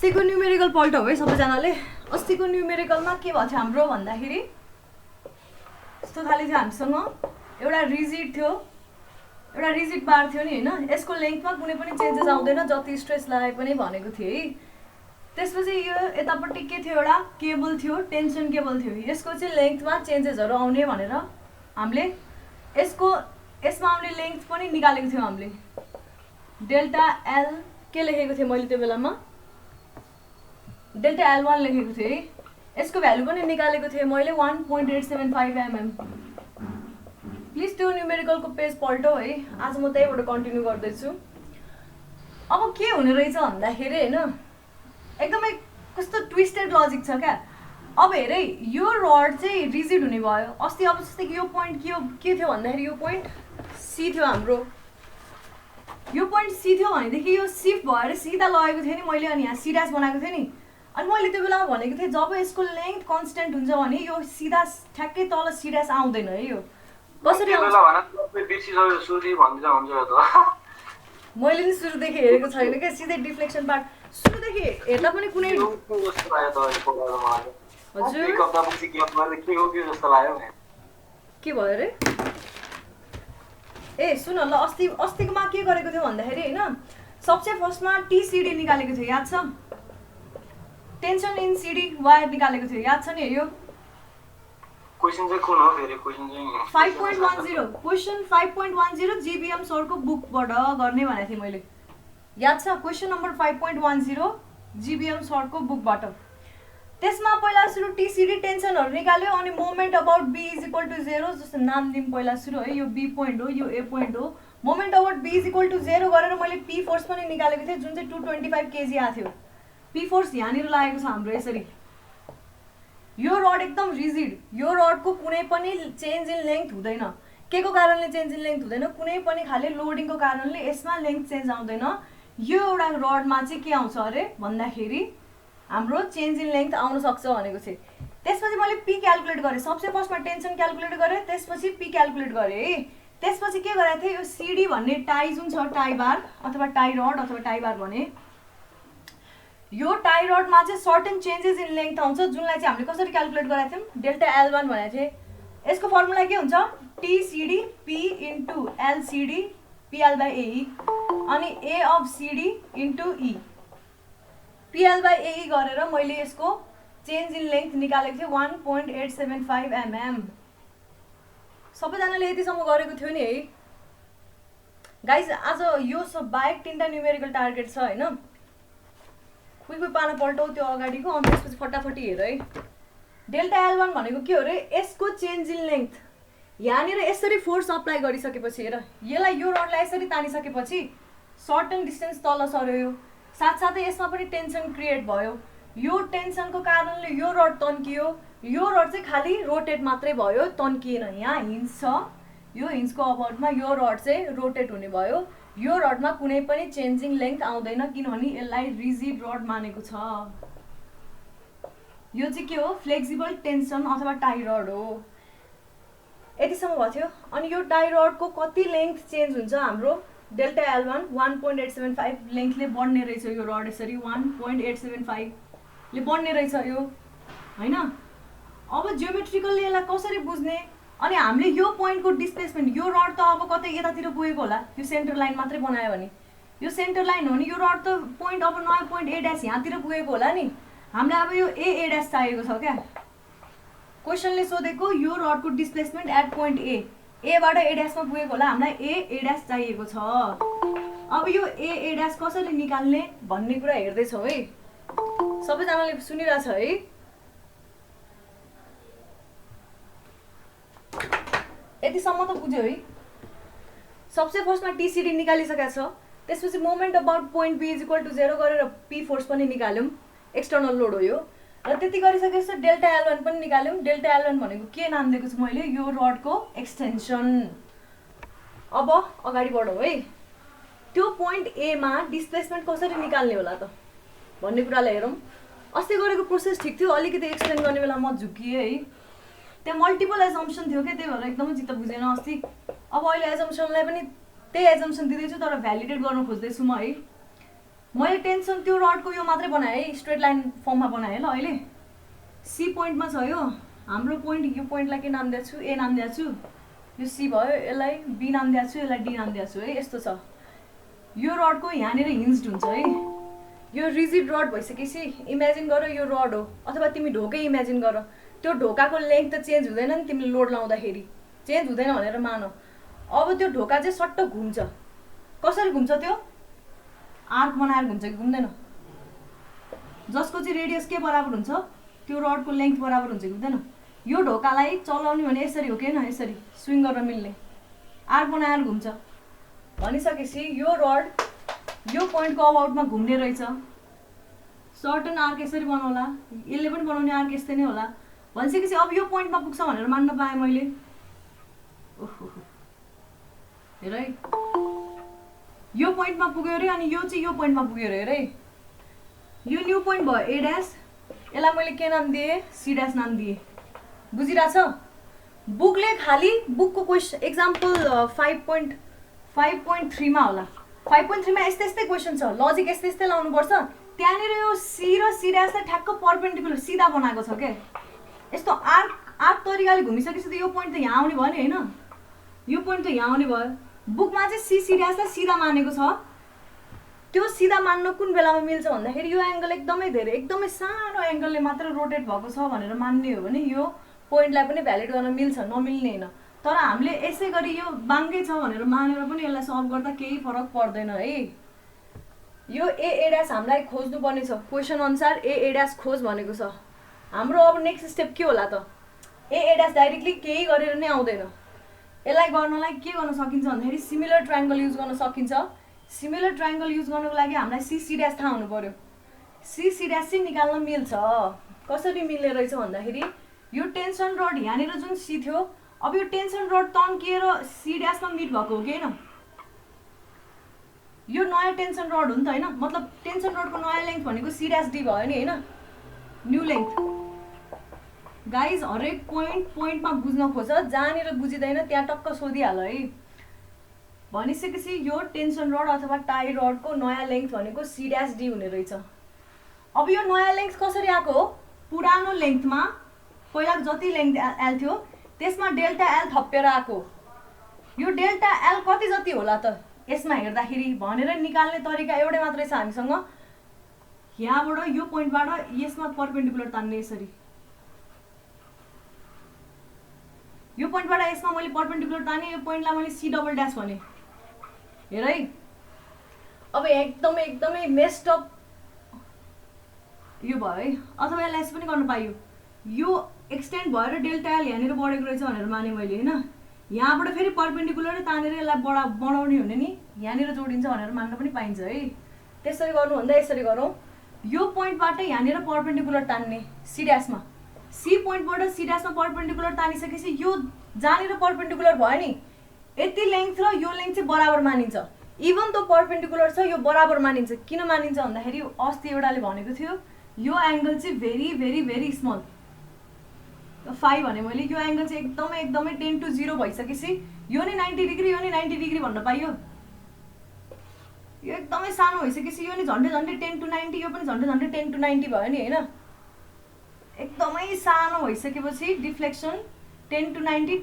अस्तिको न्यूमेरिकल पल्ट हो है सबैजनाले। अस्तिको न्यूमेरिकलमा के भयो थियो हाम्रो भन्दाखेरि यस्तो खाली थियो हामीसँग एउटा रिजिड थियो, एउटा रिजिड बार थियो नि हैन। यसको लेन्थमा कुनै पनि चेन्जेस आउँदैन जति स्ट्रेस लगाए पनि भनेको थियो है। त्यसपछि यो यतापट्टि के थियो, एउटा केबल थियो, टेन्सन केबल थियो। यसको चाहिँ लेन्थमा चेन्जेसहरु आउने भनेर हामीले यसमा आउने लेन्थ पनि निकालेको थियो। हामीले डेल्टा एल के लेखेको थियो मैले त्यो बेलामा, डेल्टा L1 लेखेको थिएँ है। यसको भ्यालु पनि निकालेको थिएँ मैले 1.875 mm। प्लिज त्यो न्यूमेरिकलको पेज पल्टौ है। आज म त्यहीबाट कन्टिन्यू गर्दैछु। अब के हुने रहेछ भन्दाखेरि हैन, एकदमै कस्तो ट्विस्टेड लजिक छ क्या। अब हेर है, यो रड चाहिँ रिजिड हुने भयो। अस्ति अब जस्तै यो पोइन्ट के थियो भन्दाखेरि यो पोइन्ट सी थियो हाम्रो। यो पोइन्ट सी थियो भनेदेखि यो शिफ्ट भएर सिधा लगेको थियो नि मैले, अनि यहाँ सी डैश बनाएको थिएँ नि। अनि मैले त्यो बेलामा भनेको थिएँ जब यसको लेन्थ कन्स्टेन्ट हुन्छ भने यो सिधा ठ्याक्कै तल सी डैश आउँदैन है। यो कसरी आउँछ मैले नि सुरुदेखि हेरेको छैन क्या, सिधै डिफ्लेक्सन पार्ट सुरुदेखि हेर्दा पनि कुनै के भयो अरे। ए सुन ल, अस्तिकोमा के गरेको थियो भन्दाखेरि हैन, सबसे फर्स्टमा टीसीडी निकालेको थियो, याद छ? टेन्सन इन सीडी वायर निकालेको थियो, याद छ नि? यो क्वेशन चाहिँ कुन हो फेरि? क्वेशन चाहिँ 5.10 क्वेशन 5.10 जीबीएम सरको बुकबाट गर्ने भनेको थिएँ मैले, याद छ? क्वेशन नम्बर 5.10 जीबीएम सरको बुकबाट। त्यसमा पहिला सुरु टीसीडी टेन्सनहरु निकाल्यो, अनि moment about B is equal to 0 जस्तो नाम दिम पहिला सुरु है। यो बी पोइन्ट हो, यो ए पोइन्ट हो। Moment about B is equal to 0 गरेर मैले पी फोर्स पनि निकालेको थिएँ, जुन चाहिँ 225 केजी आएको थियो। पी फोर्स यहाँनिर लागेको छ हाम्रो यसरी। यो रड एकदम रिजिड, यो रडको कुनै पनि चेन्ज इन लेन्थ हुँदैन। के को कारणले चेन्ज इन लेन्थ हुँदैन? कुनै पनि खाले लोडिङको कारणले यसमा लेन्थ चेन्ज आउँदैन। यो एउटा रडमा चाहिँ के आउँछ अरे भन्दाखेरि हाम्रो चेन्ज इन लेन्थ आउन सक्छ भनेको चाहिँ। त्यसपछि मैले पी क्याल्कुलेट गरेँ। सबसे फर्स्टमा टेन्सन क्याल्कुलेट गरेँ, त्यसपछि पी क्याल्कुलेट गरेँ है। त्यसपछि के गरेको थिएँ, यो सीडी भन्ने टाई जुन छ, टाई बार अथवा टाई रड अथवा टाई बार भने, यो टाई रडमा चाहिँ सर्टेन चेन्जेस इन लेन्थ आउँछ, जुनलाई चाहिँ हामीले कसरी क्याल्कुलेट गरेका थियौँ, डेल्टा L1 भनेको थिएँ। यसको फर्मुला के हुन्छ, TCD P into LCD PL/AE, अनि A of CD into E PL/AE गरेर मैले यसको चेन्ज इन लेन्थ निकालेको थिएँ 1.875 mm। सबैजनाले यतिसम्म गरेको थियो नि है गाइज। आज यो सब बाहेक 3टा न्यूमेरिकल टार्गेट छ हैन। कोही पाना पल्टाउ त्यो अगाडिको, अनि त्यसपछि फटाफटी हेर है। डेल्टा L1 भनेको के हो रे, यसको चेन्ज इन लेन्थ। यहाँनिर यसरी फोर्स अप्लाई गरिसकेपछि हेर, यसलाई यो रडलाई यसरी तानिसकेपछि सर्टेन डिस्टेन्स तल सर्यो यो, साथसाथै यसमा पनि टेन्सन क्रिएट भयो। यो टेन्सनको कारणले यो रड तन्कियो। यो रड चाहिँ खाली रोटेट मात्रै भयो, तन्किएन। यहाँ हिन्ज छ, यो हिन्जको अबाउटमा यो रड चाहिँ रोटेट हुने भयो। यो रडमा कुनै पनि चेन्जिङ लेन्थ आउँदैन, किनभने यसलाई रिजिड रड मानेको छ। यो चाहिँ के हो, फ्लेक्सिबल टेन्सन अथवा टाई रड हो। यतिसम्म भएको थियो। अनि यो टाई रडको कति लेन्थ चेन्ज हुन्छ हाम्रो डेल्टा L1 1.875 लेन्थले बढ्ने रहेछ। यो रड यसरी 1.875 ले बढ्ने रहेछ यो हैन। अब जियोमेट्रिकली यसलाई कसरी बुझ्ने, अनि हामीले यो पोइन्टको डिस्प्लेसमेन्ट, यो रड त अब कतै यतातिर पुगेको होला, यो सेन्टर लाइन मात्रै बनायो भने, यो सेन्टर लाइन हो नि, यो रड त पोइन्ट अब नयाँ पोइन्ट ए डैश यहाँतिर पुगेको होला नि। हामीलाई अब यो ए डैश चाहिएको छ क्या। क्वेसनले सोधेको यो रडको डिस्प्लेसमेन्ट एट पोइन्ट ए बाट ए डैशमा पुगेको होला, हामीलाई ए डैश चाहिएको छ। अब यो ए डैश कसरी निकाल्ने भन्ने कुरा हेर्दै छौ है। सबैजनाले सुनिरहेछ है। यतिसम्म त बुझ्यो है। सबसे फर्स्टमा टीसीडी निकालिसकेको छ, त्यसपछि moment about point B is equal to 0 गरेर पी फोर्स पनि निकाल्यौँ, एक्सटर्नल लोड हो यो। र त्यति गरिसकेपछि डेल्टा L1 पनि निकाल्यौँ। डेल्टा L1 भनेको के नाम दिएको छु मैले, यो रडको एक्सटेन्सन। अब अगाडि बढौँ है। त्यो पोइन्ट ए मा डिस्प्लेसमेन्ट कसरी निकाल्ने होला त भन्ने कुरालाई हेरौँ। अस्ति गरेको प्रोसेस ठिक थियो, अलिकति एक्सप्लेन गर्ने बेला म झुकिएँ है। त्यहाँ मल्टिपल एजम्पसन थियो क्या, त्यही भएर एकदमै चित्त बुझेन अस्ति। अब अहिले एजम्पसनलाई पनि त्यही एजम्पसन दिँदैछु, तर भ्यालिडेट गर्न खोज्दैछु म है। मैले टेन्सन त्यो रडको यो मात्रै बनाएँ है, स्ट्रेट लाइन फर्ममा बनाएँ ल। अहिले सी पोइन्टमा छ यो हाम्रो पोइन्ट। यो पोइन्टलाई के नाम दिएको छु? ए नाम दिएको छु। यो सी भयो, यसलाई बी नाम दिएको छु, यसलाई डी नाम दिएको छु है। यस्तो छ यो रडको यहाँनिर हिन्ज्ड हुन्छ है। यो रिजिड रड भइसकेपछि इमेजिन गर यो रड हो, अथवा तिमी ढोकै इमेजिन गर। त्यो ढोकाको लेन्थ त चेन्ज हुँदैन नि, तिमीले लोड लाउँदाखेरि चेन्ज हुँदैन भनेर मान। अब त्यो ढोका चाहिँ सट्ट घुम्छ। कसरी घुम्छ? त्यो आर्क बनाएर घुम्छ कि घुम्दैन? जसको चाहिँ रेडियस के बराबर हुन्छ? त्यो रडको लेन्थ बराबर हुन्छ कि हुँदैन? यो ढोकालाई चलाउने भने यसरी हो कि होइन? यसरी स्विङ गर्न मिल्ने आर्क बनाएर घुम्छ भनिसकेपछि यो रड यो पोइन्टको अबाउटमा घुम्ने रहेछ। सर्टन आर्क यसरी बनाउला, यसले पनि बनाउने आर्क यस्तै नै होला भनिसकेपछि अब यो पोइन्टमा पुग्छ भनेर मान्न पाएँ मैले। ओहो हेर है, यो पोइन्टमा पुग्यो अरे, अनि यो चाहिँ यो पोइन्टमा पुग्यो अरे। हेर है, यो न्यू पोइन्ट भयो ए ड्यास, यसलाई मैले के नाम दिएँ? सी ड्यास नाम दिएँ। बुझिरहेछ? बुकले खालि बुकको क्वेसन एक्जाम्पल 5.3मा होला। 5.3मा यस्तै यस्तै क्वेसन छ, लजिक यस्तै यस्तै लाउनुपर्छ। त्यहाँनिर यो सी र सी ड्यासलाई ठ्याक्क पर्पेन्डिकुलर सिधा बनाएको छ क्या। यस्तो आर्क तरिकाले घुमिसकेपछि त यो पोइन्ट त यहाँ आउने भयो नि होइन? यो पोइन्ट त यहाँ आउने भयो। बुकमा चाहिँ सी ड्यासलाई सिधा मानेको छ। त्यो सिधा मान्न कुन बेलामा मिल्छ भन्दाखेरि यो एङ्गल एकदमै धेरै एकदमै सानो एङ्गलले मात्र रोटेट भएको छ भनेर मान्ने हो भने यो पोइन्टलाई पनि भ्यालिड गर्न मिल्छ, नमिल्ने होइन। तर हामीले यसै गरी यो बाङ्गै छ भनेर मानेर पनि यसलाई सल्भ गर्दा केही फरक पर्दैन है। यो ए ड्यास हामीलाई खोज्नुपर्ने छ, क्वेसन अनुसार ए ड्यास खोज भनेको छ। हाम्रो अब नेक्स्ट स्टेप के होला त? ए ड्यास डाइरेक्टली केही गरेर नै आउँदैन। यसलाई गर्नलाई के गर्न सकिन्छ भन्दाखेरि सिमिलर ट्रायङ्गल युज गर्न सकिन्छ। सिमिलर ट्रायङ्गल युज गर्नको लागि हामीलाई सी ड्यास थाहा हुनु पर्यो। सी ड्यास चाहिँ निकाल्न मिल्छ। कसरी मिल्ने रहेछ भन्दाखेरि यो टेन्सन रड यहाँनिर जुन सी थियो, अब यो टेन्सन रड तन्किएर सी ड्यासमा मिट भएको हो कि होइन? यो नयाँ टेन्सन रड हो नि त होइन? मतलब टेन्सन रडको नयाँ लेन्थ भनेको सी ड्यास डी भयो नि होइन? New length. गाइज हरेक पोइन्टमा बुझ्न खोज, जहाँनिर बुझिँदैन त्यहाँ टक्क सोधिहाल है। भनिसकेपछि यो टेन्सन रड अथवा टाई रडको नयाँ लेन्थ भनेको सी ड्यास डी हुने रहेछ। अब यो नयाँ लेन्थ कसरी आएको हो? पुरानो लेन्थमा पहिला जति लेन्थ एल थियो त्यसमा डेल्टा एल थपेर आएको। यो डेल्टा एल कति जति होला त यसमा हेर्दाखेरि भनेर निकाल्ने तरिका एउटै मात्रै छ हामीसँग। यहाँबाट यो पोइन्टबाट यसमा पर्पेन्डिकुलर तान्ने यसरी। यो पोइन्टबाट यसमा मैले पर्पेन्डिकुलर ताने, यो पोइन्टलाई मैले सी डबल ड्यास भने। हेर है, अब एकदमै एकदमै मेस्ड अप यो भयो है। अथवा यसलाई यसो पनि गर्न पाइयो, यो एक्सटेन्ड भएर डेल्टा एल यहाँनिर बढेको रहेछ भनेर माने मैले होइन? यहाँबाट फेरि पर्पेन्डिकुलर तानेर यसलाई बढाउने हुने नि यहाँनिर जोडिन्छ भनेर मान्न पनि पाइन्छ है। त्यसरी गर्नुभन्दा यसरी गरौँ, यो पोइन्टबाट यहाँनिर पर्पेन्डिकुलर तान्ने सी ड्यासमा, सी पोइन्टबाट सी ड्यासमा पर्पेन्डिकुलर तानिसकेपछि यो जहाँनिर पर्पेन्डिकुलर भयो नि यति लेन्थ र यो लेन्थ चाहिँ बराबर मानिन्छ। इभन त पर्पेन्डिकुलर छ यो बराबर मानिन्छ। किन मानिन्छ भन्दाखेरि अस्ति एउटाले भनेको थियो यो एङ्गल चाहिँ भेरी भेरी भेरी स्मल 5 भने मैले, यो एङ्गल चाहिँ एकदमै एकदमै 10 to 0 भइसकेपछि यो नि 90 डिग्री यो नि 90 डिग्री भन्न पाइयो। यो एकदमै सानो भइसकेपछि यो नि झन्डै झन्डै 10 to 90, यो पनि झन्डै झन्डै 10 to 90 भयो नि होइन? एकदमै सानो भइसकेपछि डिफ्लेक्सन 10 to 90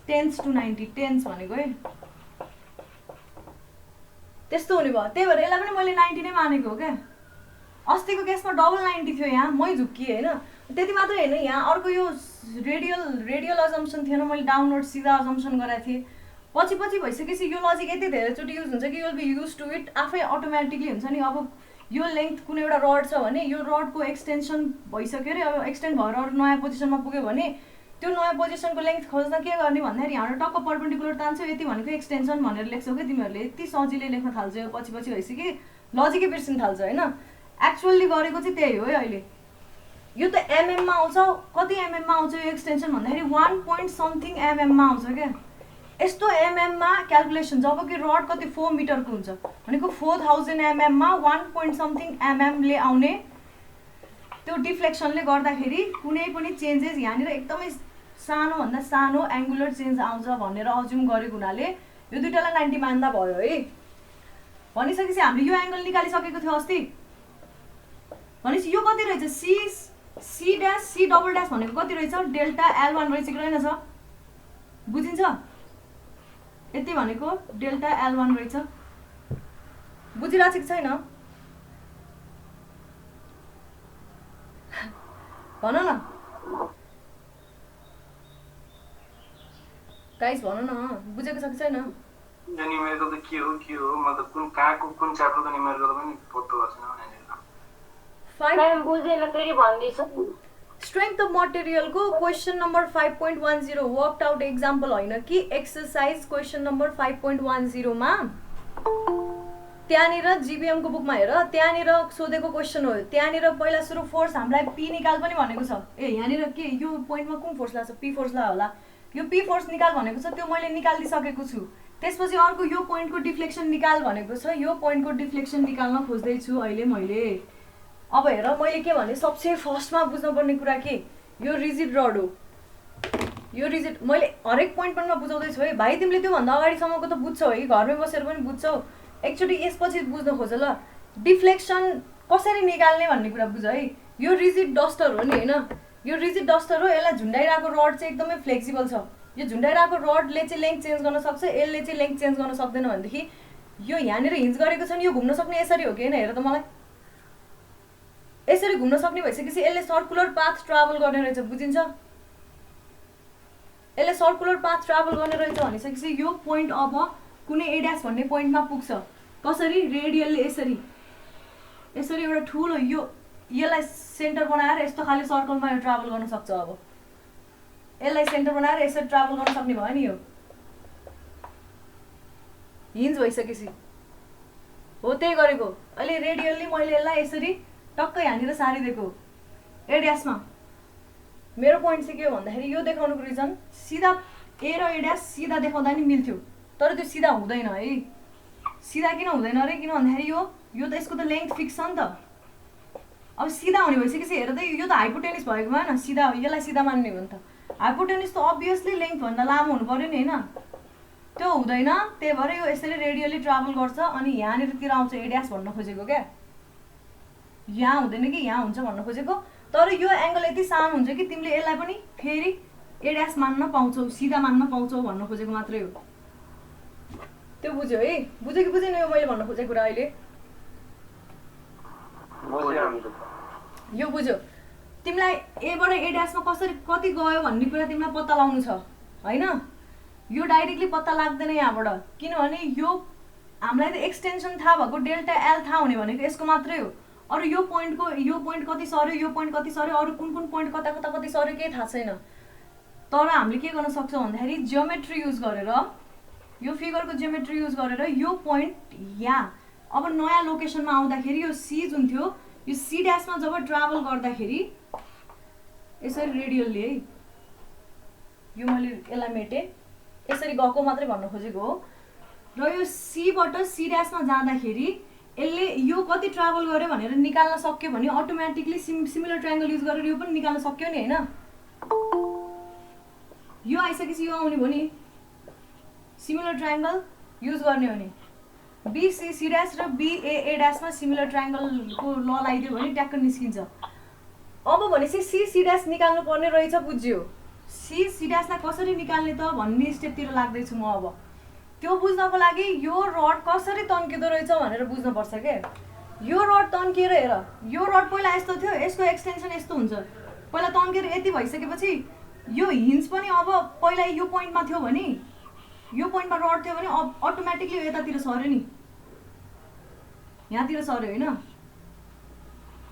10 to 90 10 भनेको है त्यस्तो हुने भयो। त्यही भएर यसलाई पनि मैले 90 नै मानेको हो क्या। अस्तिको केसमा डबल 90 थियो, यहाँ मै झुक्किएँ होइन? त्यति मात्रै होइन, यहाँ अर्को यो रेडियल अजम्सन थिएन, मैले डाउनवर्ड सिधा अजम्सन गरेको थिएँ। पछि भइसकेपछि यो लजिक यति धेरैचोटि युज हुन्छ कि you'll be used to it, आफै अटोमेटिकली हुन्छ नि। अब यो लेन्थ कुनै एउटा रड छ भने यो रडको एक्सटेन्सन भइसक्यो अरे, अब एक्सटेन्ड भएर अरू नयाँ पोजिसनमा पुग्यो भने त्यो नयाँ पोजिसनको लेन्थ खोज्न के गर्ने भन्दाखेरि यहाँबाट टक्क पर्पेन्डिकुलर तान्छौ, यति भनेको एक्सटेन्सन भनेर लेख्छौ क्या तिमीहरूले। यति सजिलै लेख्न थाल्छौ, यो पछि भइसक्यो लजिकै बिर्सिन थाल्छ होइन? एक्चुअली गरेको चाहिँ त्यही हो है। अहिले यो त एमएममा आउँछ, कति एमएममा आउँछ यो एक्सटेन्सन भन्दाखेरि 1 point something एमएममा आउँछ क्या। यस्तो एमएममा क्यालकुलेसन, जब कि रड कति 4 मिटरको हुन्छ भनेको 4000 एमएममा 1 point something एमएमले आउने त्यो डिफ्लेक्सनले गर्दाखेरि कुनै पनि चेन्जेस यहाँनिर एकदमै सानोभन्दा सानो एङ्गुलर चेन्ज आउँछ भनेर अज्युम गरेको हुनाले यो दुईटालाई 90 मान्दा भयो है। भनिसकेपछि हामीले यो एङ्गल निकालिसकेको थियो अस्ति। भनेपछि यो कति रहेछ C dash C double dash भनेको कति रहेछ डेल्टा L1 रहेछ कि रहेनछ बुझिन्छ यति भनेको डेल्टा L1 रहेछ बुझिरहेको छ कि छैन भन न गाइस भन न बुझेको छ कि छैन न्यूमेरिकल त के हो मतलब कुन कहाँको कुन च्याप्टरको न्यूमेरिकल पनि पत्तो गर्छ नि मैम बुझेन फेरि भन्दिछु स्ट्रेंथ अफ मटेरियल को question number 5.10 worked out example होइन कि एक्सरसाइज क्वेश्चन नंबर 5.10 मा त्यहाँनिर जीबीएम को बुकमा हेर त्यहाँनिर सोधेको क्वेश्चन हो त्यहाँनिर पहिला सुरु फोर्स हामीलाई पी निकाल पनि भनेको छ ए यहाँनिर के यो पोइन्टमा कुन फोर्स लाग्छ पी फोर्स ला होला यो पी फोर्स निकाल भनेको छ त्यो मैले निकालिदिसकेको छु त्यसपछि अर्को यो पोइन्टको डिफ्लेक्सन निकाल भनेको छ यो पोइन्टको डिफ्लेक्सन निकाल्न खोज्दै छु अहिले मैले अब हेर मैले के भने सबसे फर्स्टमा बुझ्नुपर्ने कुरा के यो रिजिड रड हो यो रिजिड मैले हरेक पोइन्ट पोइन्टमा बुझाउँदै छु है भाइ तिमीले त्योभन्दा अगाडिसम्मको त बुझ्छौ है घरमै बसेर पनि बुझ्छौ एकचोटि यसपछि बुझ्न खोज ल डिफ्लेक्सन कसरी निकाल्ने भन्ने कुरा बुझ है यो रिजिड डस्टर हो नि हैन यो रिजिड डस्टर हो यसलाई झुन्डाइरहेको रड चाहिँ एकदमै फ्लेक्सिबल छ यो झुन्डाइरहेको रडले चाहिँ लेन्थ चेन्ज गर्न सक्छ यसले चाहिँ लेन्थ चेन्ज गर्न सक्दैन भनेदेखि यो यहाँनिर हिन्ज गरेको छ नि यो घुम्न सक्ने यसरी हो कि हैन हेर त मलाई यसरी घुम्न सक्ने भइसकेपछि यसले सर्कुलर पाथ ट्राभल गर्ने रहेछ बुझिन्छ यसले सर्कुलर पाथ ट्राभल गर्ने रहेछ भनिसकेपछि यो पोइन्ट अब कुनै ए ड्यास भन्ने पोइन्टमा पुग्छ कसरी रेडियलले यसरी यसरी एउटा ठुलो यो यसलाई सेन्टर बनाएर यस्तो खाली सर्कलमा यो ट्राभल गर्न सक्छ अब यसलाई सेन्टर बनाएर यसरी ट्राभल गर्न सक्ने भयो नि यो हिन्ज भइसकेपछि हो त्यही गरेको अहिले रेडियलली मैले यसलाई यसरी टक्कै यहाँनिर सारिदिएको ए ड्यासमा मेरो पोइन्ट चाहिँ के हो भन्दाखेरि यो देखाउनुको रिजन सिधा ए र ए ड्यास सिधा देखाउँदा नि मिल्थ्यो तर त्यो सिधा हुँदैन है सिधा किन हुँदैन अरे किन भन्दाखेरि यो त यसको त लेन्थ फिक्स छ नि त अब सिधा हुने भइसकेपछि हेर त यो त हाइपोटेनिस भएको भएन सिधा यसलाई सिधा मान्ने हो नि त हाइपोटेनिस त अभियसली लेन्थ भन्दा लामो हुनु पर्यो नि हैन त्यो हुँदैन त्यही भएर यो यसरी रेडियली ट्राभल गर्छ अनि यहाँनिरतिर आउँछ ए ड्यास भन्न खोजेको क्या यहाँ हुँदैन कि यहाँ हुन्छ भन्न खोजेको तर यो एङ्गल यति सानो हुन्छ कि तिमीले यसलाई पनि फेरि ए ड्यास मान्न पाउँछौ सिधा मान्न पाउँछौ भन्न खोजेको मात्रै हो त्यो बुझ्यो है बुझ्यो कि बुझेन यो मैले भन्न खोजेको कुरा अहिले यो बुझ्यो तिमीलाई एबाट ए ड्यासमा कसरी कति गयो भन्ने कुरा तिमीलाई पत्ता लगाउनु छ हैन यो डाइरेक्टली पत्ता लाग्दैन यहाँबाट किनभने यो हामीलाई त एक्सटेन्सन थाहा भएको डेल्टा एल थाहा हुने भनेको यसको मात्रै हो अरू यो पोइन्ट कति सर्यो यो पोइन्ट कति सर्यो अरू कुन कुन पोइन्ट कता कता कति सर्यो केही थाहा छैन तर हामीले के गर्न सक्छौँ भन्दाखेरि जियोमेट्री युज गरेर यो फिगरको जियोमेट्री युज गरेर यो पोइन्ट यहाँ अब नयाँ लोकेसनमा आउँदाखेरि यो सी जुन थियो यो सी ड्यासमा जब ट्राभल गर्दाखेरि यसरी रेडियलले है यो मैले यसलाई मेटेँ यसरी गएको मात्रै भन्न खोजेको हो र यो सीबाट सी ड्यासमा जाँदाखेरि यसले यो कति ट्राभल गर्यो भनेर निकाल्न सक्यो भने अटोमेटिकली सिमिलर ट्रायंगल युज गरेर यो पनि निकाल्न सक्यो नि हैन यो आइसकेपछि यो आउने भयो नि सिमिलर ट्रायंगल युज गर्ने हो नि बीसी सी ड्यास र बीए ड्यासमा सिमिलर ट्रायंगलको ल लगाइदियो भने ट्याक्क निस्किन्छ अब भनेपछि सी ड्यास निकाल्नु पर्ने रहेछ बुझ्यो सी ड्यासलाई कसरी निकाल्ने त भन्ने स्टेपतिर लाग्दैछु म अब त्यो बुझ्नको लागि यो रड कसरी तन्किँदो रहेछ भनेर बुझ्नुपर्छ के यो रड तन्किएर हेर यो रड पहिला यस्तो थियो यसको एक्सटेन्सन यस्तो हुन्छ पहिला तन्केर यति भइसकेपछि यो हिन्ज पनि अब पहिला यो पोइन्टमा थियो भने यो पोइन्टमा रड थियो भने अटोमेटिकली यतातिर सर्यो नि यहाँतिर सर्यो हैन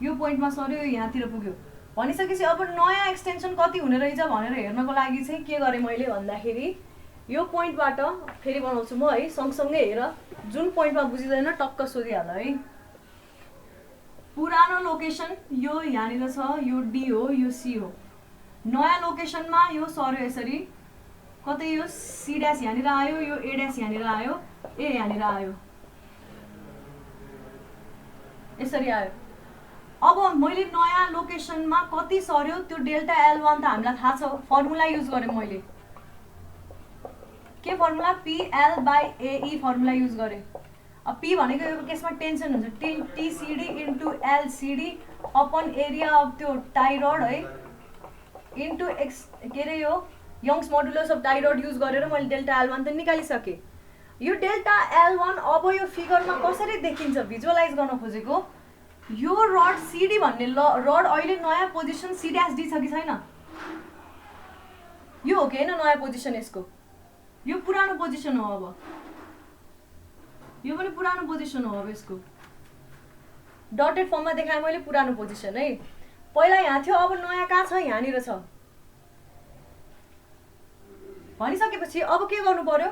यो पोइन्टमा सर्यो यहाँतिर पुग्यो भनिसकेपछि अब नयाँ एक्सटेन्सन कति हुने रहेछ भनेर हेर्नको लागि चाहिँ के गरेँ मैले भन्दाखेरि यो पोइन्टबाट फेरि बनाउँछु म है सँगसँगै हेर जुन पोइन्टमा बुझिँदैन टक्क सोधिहाल है पुरानो लोकेसन यो यहाँनिर छ यो डी हो यो सी हो नयाँ लोकेसनमा यो सर्यो यसरी कतै यो सी ड्यास यहाँनिर आयो यो ए ड्यास यहाँनिर आयो ए यहाँनिर आयो यसरी आयो अब मैले नयाँ लोकेसनमा कति सर्यो त्यो डेल्टा L1 त हामीलाई थाहा छ फर्मुला युज गरेँ मैले के फर्मुला PL/AE फर्मुला युज गरेँ अब पी भनेको यो केसमा टेन्सन हुन्छ TCD into LCD upon area of त्यो टाइरोड है इन्टु एक्स के अरे यो Young's modulus of tie rod use गरेर मैले डेल्टा एल1 त निकालिसकेँ। यो डेल्टा एल1 अब यो फिगरमा कसरी देखिन्छ भिजुअलाइज गर्न खोजेको, यो रड सिडी भन्ने रड अहिले नयाँ पोजिसन सी ड्यास डी छ कि छैन, यो हो कि होइन नयाँ पोजिसन यसको, यो पुरानो पोजिसन हो, अब यो पनि पुरानो पोजिसन हो। अब यसको डटेड फर्ममा देखाएँ मैले पुरानो पोजिसन है, पहिला यहाँ थियो अब नयाँ कहाँ छ, यहाँनिर छ। भनिसकेपछि अब के गर्नु पर्यो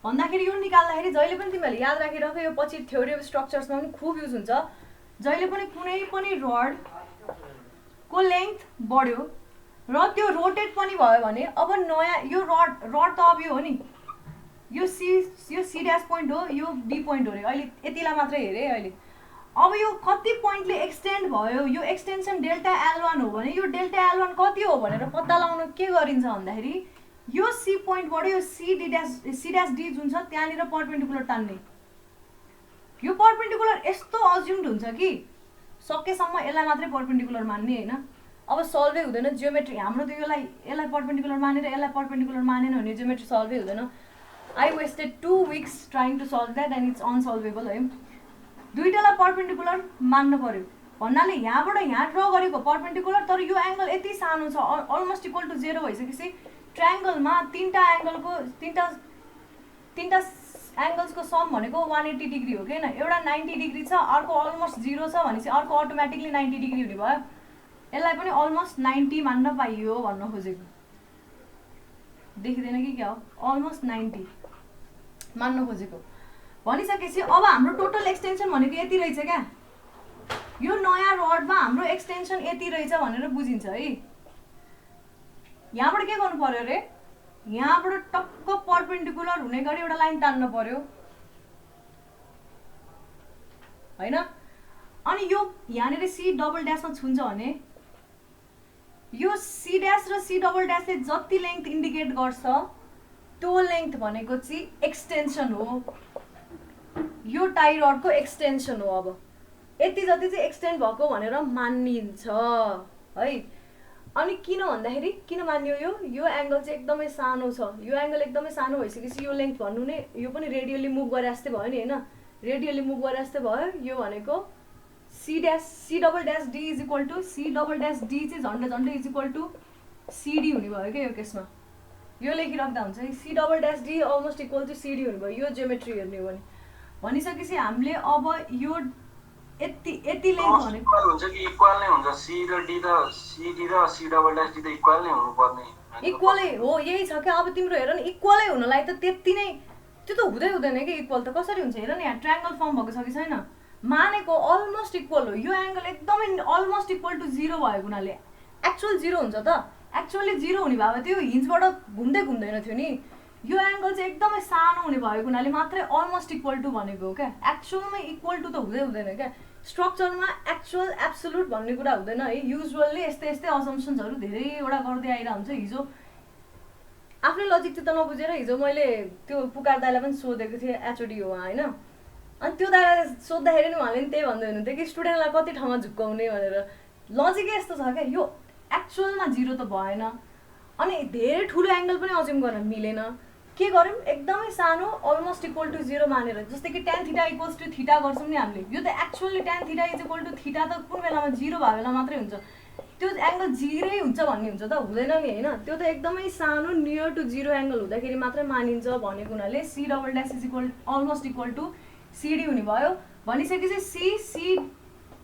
भन्दाखेरि यो निकाल्दाखेरि जहिले पनि तिमीहरूले याद राखिराख, यो पछि थ्योरी अफ स्ट्रक्चर्समा पनि खुब युज हुन्छ। जहिले पनि कुनै पनि रडको लेन्थ बढ्यो र त्यो रोटेट पनि भयो भने अब नयाँ यो रड त अब यो हो नि, यो सी ड्यास पोइन्ट हो, यो डी पोइन्ट हो अरे, अहिले यतिलाई मात्रै हेरेँ अहिले। अब यो कति पोइन्टले एक्सटेन्ड भयो, यो एक्सटेन्सन डेल्टा एल1 हो भने यो डेल्टा एल1 कति हो भनेर पत्ता लगाउन के गरिन्छ भन्दाखेरि यो सी पोइन्टबाट यो सी ड्यास डी जुन छ त्यहाँनिर पर्पेन्डिकुलर तान्ने। यो पर्पेन्डिकुलर यस्तो अज्युम्ड हुन्छ कि सकेसम्म यसलाई मात्रै पर्पेन्डिकुलर मान्ने होइन। अब सल्भै हुँदैन जियोमेट्री हाम्रो त, यसलाई पर्पेन्डिकुलर मानेर यसलाई पर्पेन्डिकुलर मानेन भने जियोमेट्री सल्भै हुँदैन। I wasted 2 weeks trying to solve that and it's unsolvable है। दुईटालाई पर्पेन्डिकुलर मान्नु पर्यो भन्नाले यहाँबाट यहाँ ड्र गरेको पर्पेन्डिकुलर, तर यो एङ्गल यति सानो छ अलमोस्ट इक्वल टु 0 भइसकेपछि ट्रायङ्गलमा तिनवटा एङ्गल्सको सम भनेको 180 डिग्री हो कि होइन, एउटा 90 डिग्री छ, अर्को अलमोस्ट 0 छ भनेपछि अर्को अटोमेटिकली 90 डिग्री हुने भयो। यसलाई पनि अलमोस्ट 90 मान्न पाइयो भन्न खोजेको, देखिँदैन कि क्या हो, अलमोस्ट 90 मान्न खोजेको भनिसकेपछि अब हाम्रो टोटल एक्सटेन्सन भनेको यति रहेछ क्या, यो नयाँ रडमा हाम्रो एक्सटेन्सन यति रहेछ भनेर बुझिन्छ है। यहाँबाट के गर्नु पर्यो अरे, यहाँबाट टक्क पर्पेन्डिकुलर हुने गरी एउटा लाइन तान्नु पर्यो होइन। अनि यो यहाँनिर सी डबल ड्यासमा छुन्छ भने यो सी ड्यास र सी डबल ड्यासले जति लेन्थ इन्डिकेट गर्छ त्यो लेन्थ भनेको चाहिँ एक्सटेन्सन हो, यो टाइ रडको एक्सटेन्सन हो। अब यति जति चाहिँ एक्सटेन्ड भएको भनेर मानिन्छ है। अनि किन भन्दाखेरि किन मान्यो, यो एङ्गल चाहिँ एकदमै सानो छ, यो एङ्गल एकदमै सानो भइसकेपछि यो लेन्थ भन्नु नै यो पनि रेडियली मुभ गरे जस्तै भयो नि होइन, रेडियली मुभ गरे जस्तै भयो। यो भनेको C double dash D is equal to C double dash D चाहिँ झन्डै इज इक्वल टु सिडी हुने भयो क्या यो केसमा, यो लेखिराख्दा हुन्छ C double dash D almost equal to CD हुने भयो। यो जियोमेट्री हेर्ने हो भने भनिसकेपछि हामीले अब यो यति लेन्थ भनेको हुन्छ कि इक्वल नै हुन्छ, सी र डी त सिडी र सी डबल ड्यास डी त इक्वल नै हुनुपर्ने, इक्वलै हो, यही छ क्या। अब तिम्रो हेर न इक्वलै हुनलाई त त्यति नै त्यो त हुँदैन कि इक्वल त कसरी हुन्छ हेर न, यहाँ ट्रायङ्गल फर्म भएको छ कि छैन, मानेको अलमोस्ट इक्वल हो, यो एङ्गल एकदमै अलमोस्ट इक्वल टु 0 भएको हुनाले एक्चुअल 0 हुन्छ त, एक्चुअली 0 हुने भए त्यो हिन्जबाट घुम्दैन थियो नि, यो एङ्गल चाहिँ एकदमै सानो हुने भएको हुनाले मात्रै अलमोस्ट इक्वल टु भनेको हो क्या, एक्चुअलमै इक्वल टु त हुँदैन क्या। स्ट्रक्चरमा एक्चुअल एब्सोल्युट भन्ने कुरा हुँदैन है, युजुअल्ली यस्तै असम्पसन्सहरू धेरैवटा गर्दै आइरहेको हुन्छ। हिजो आफ्नै लजिक चाहिँ त नबुझेर हिजो मैले त्यो पुकार दाइलाई पनि सोधेको थिएँ, एचओडी हो उहाँ होइन, अनि त्यो दाइलाई सोद्धाखेरि नि उहाँले पनि त्यही भन्दै हुनुहुन्थ्यो कि स्टुडेन्टलाई कति ठाउँमा झुक्काउने भनेर। लजिकै यस्तो छ क्या, यो एक्चुअलमा 0 त भएन, अनि धेरै ठुलो एङ्गल पनि अज्युम गर्न मिलेन, के गर्यौँ एकदमै सानो अलमोस्ट इक्वल टु 0 मानेर, जस्तै कि tan theta equals to theta गर्छौँ नि हामीले, यो त actually tan theta is equal to theta त कुन बेलामा 0 भएको बेला मात्रै हुन्छ, त्यो एङ्गल 0 हुन्छ भन्ने हुन्छ त हुँदैन नि होइन, त्यो त एकदमै सानो नियर टु 0 एङ्गल हुँदाखेरि मात्रै मानिन्छ भनेको हुनाले C double dash is equal almost equal to CD हुने भयो। भनिसकेपछि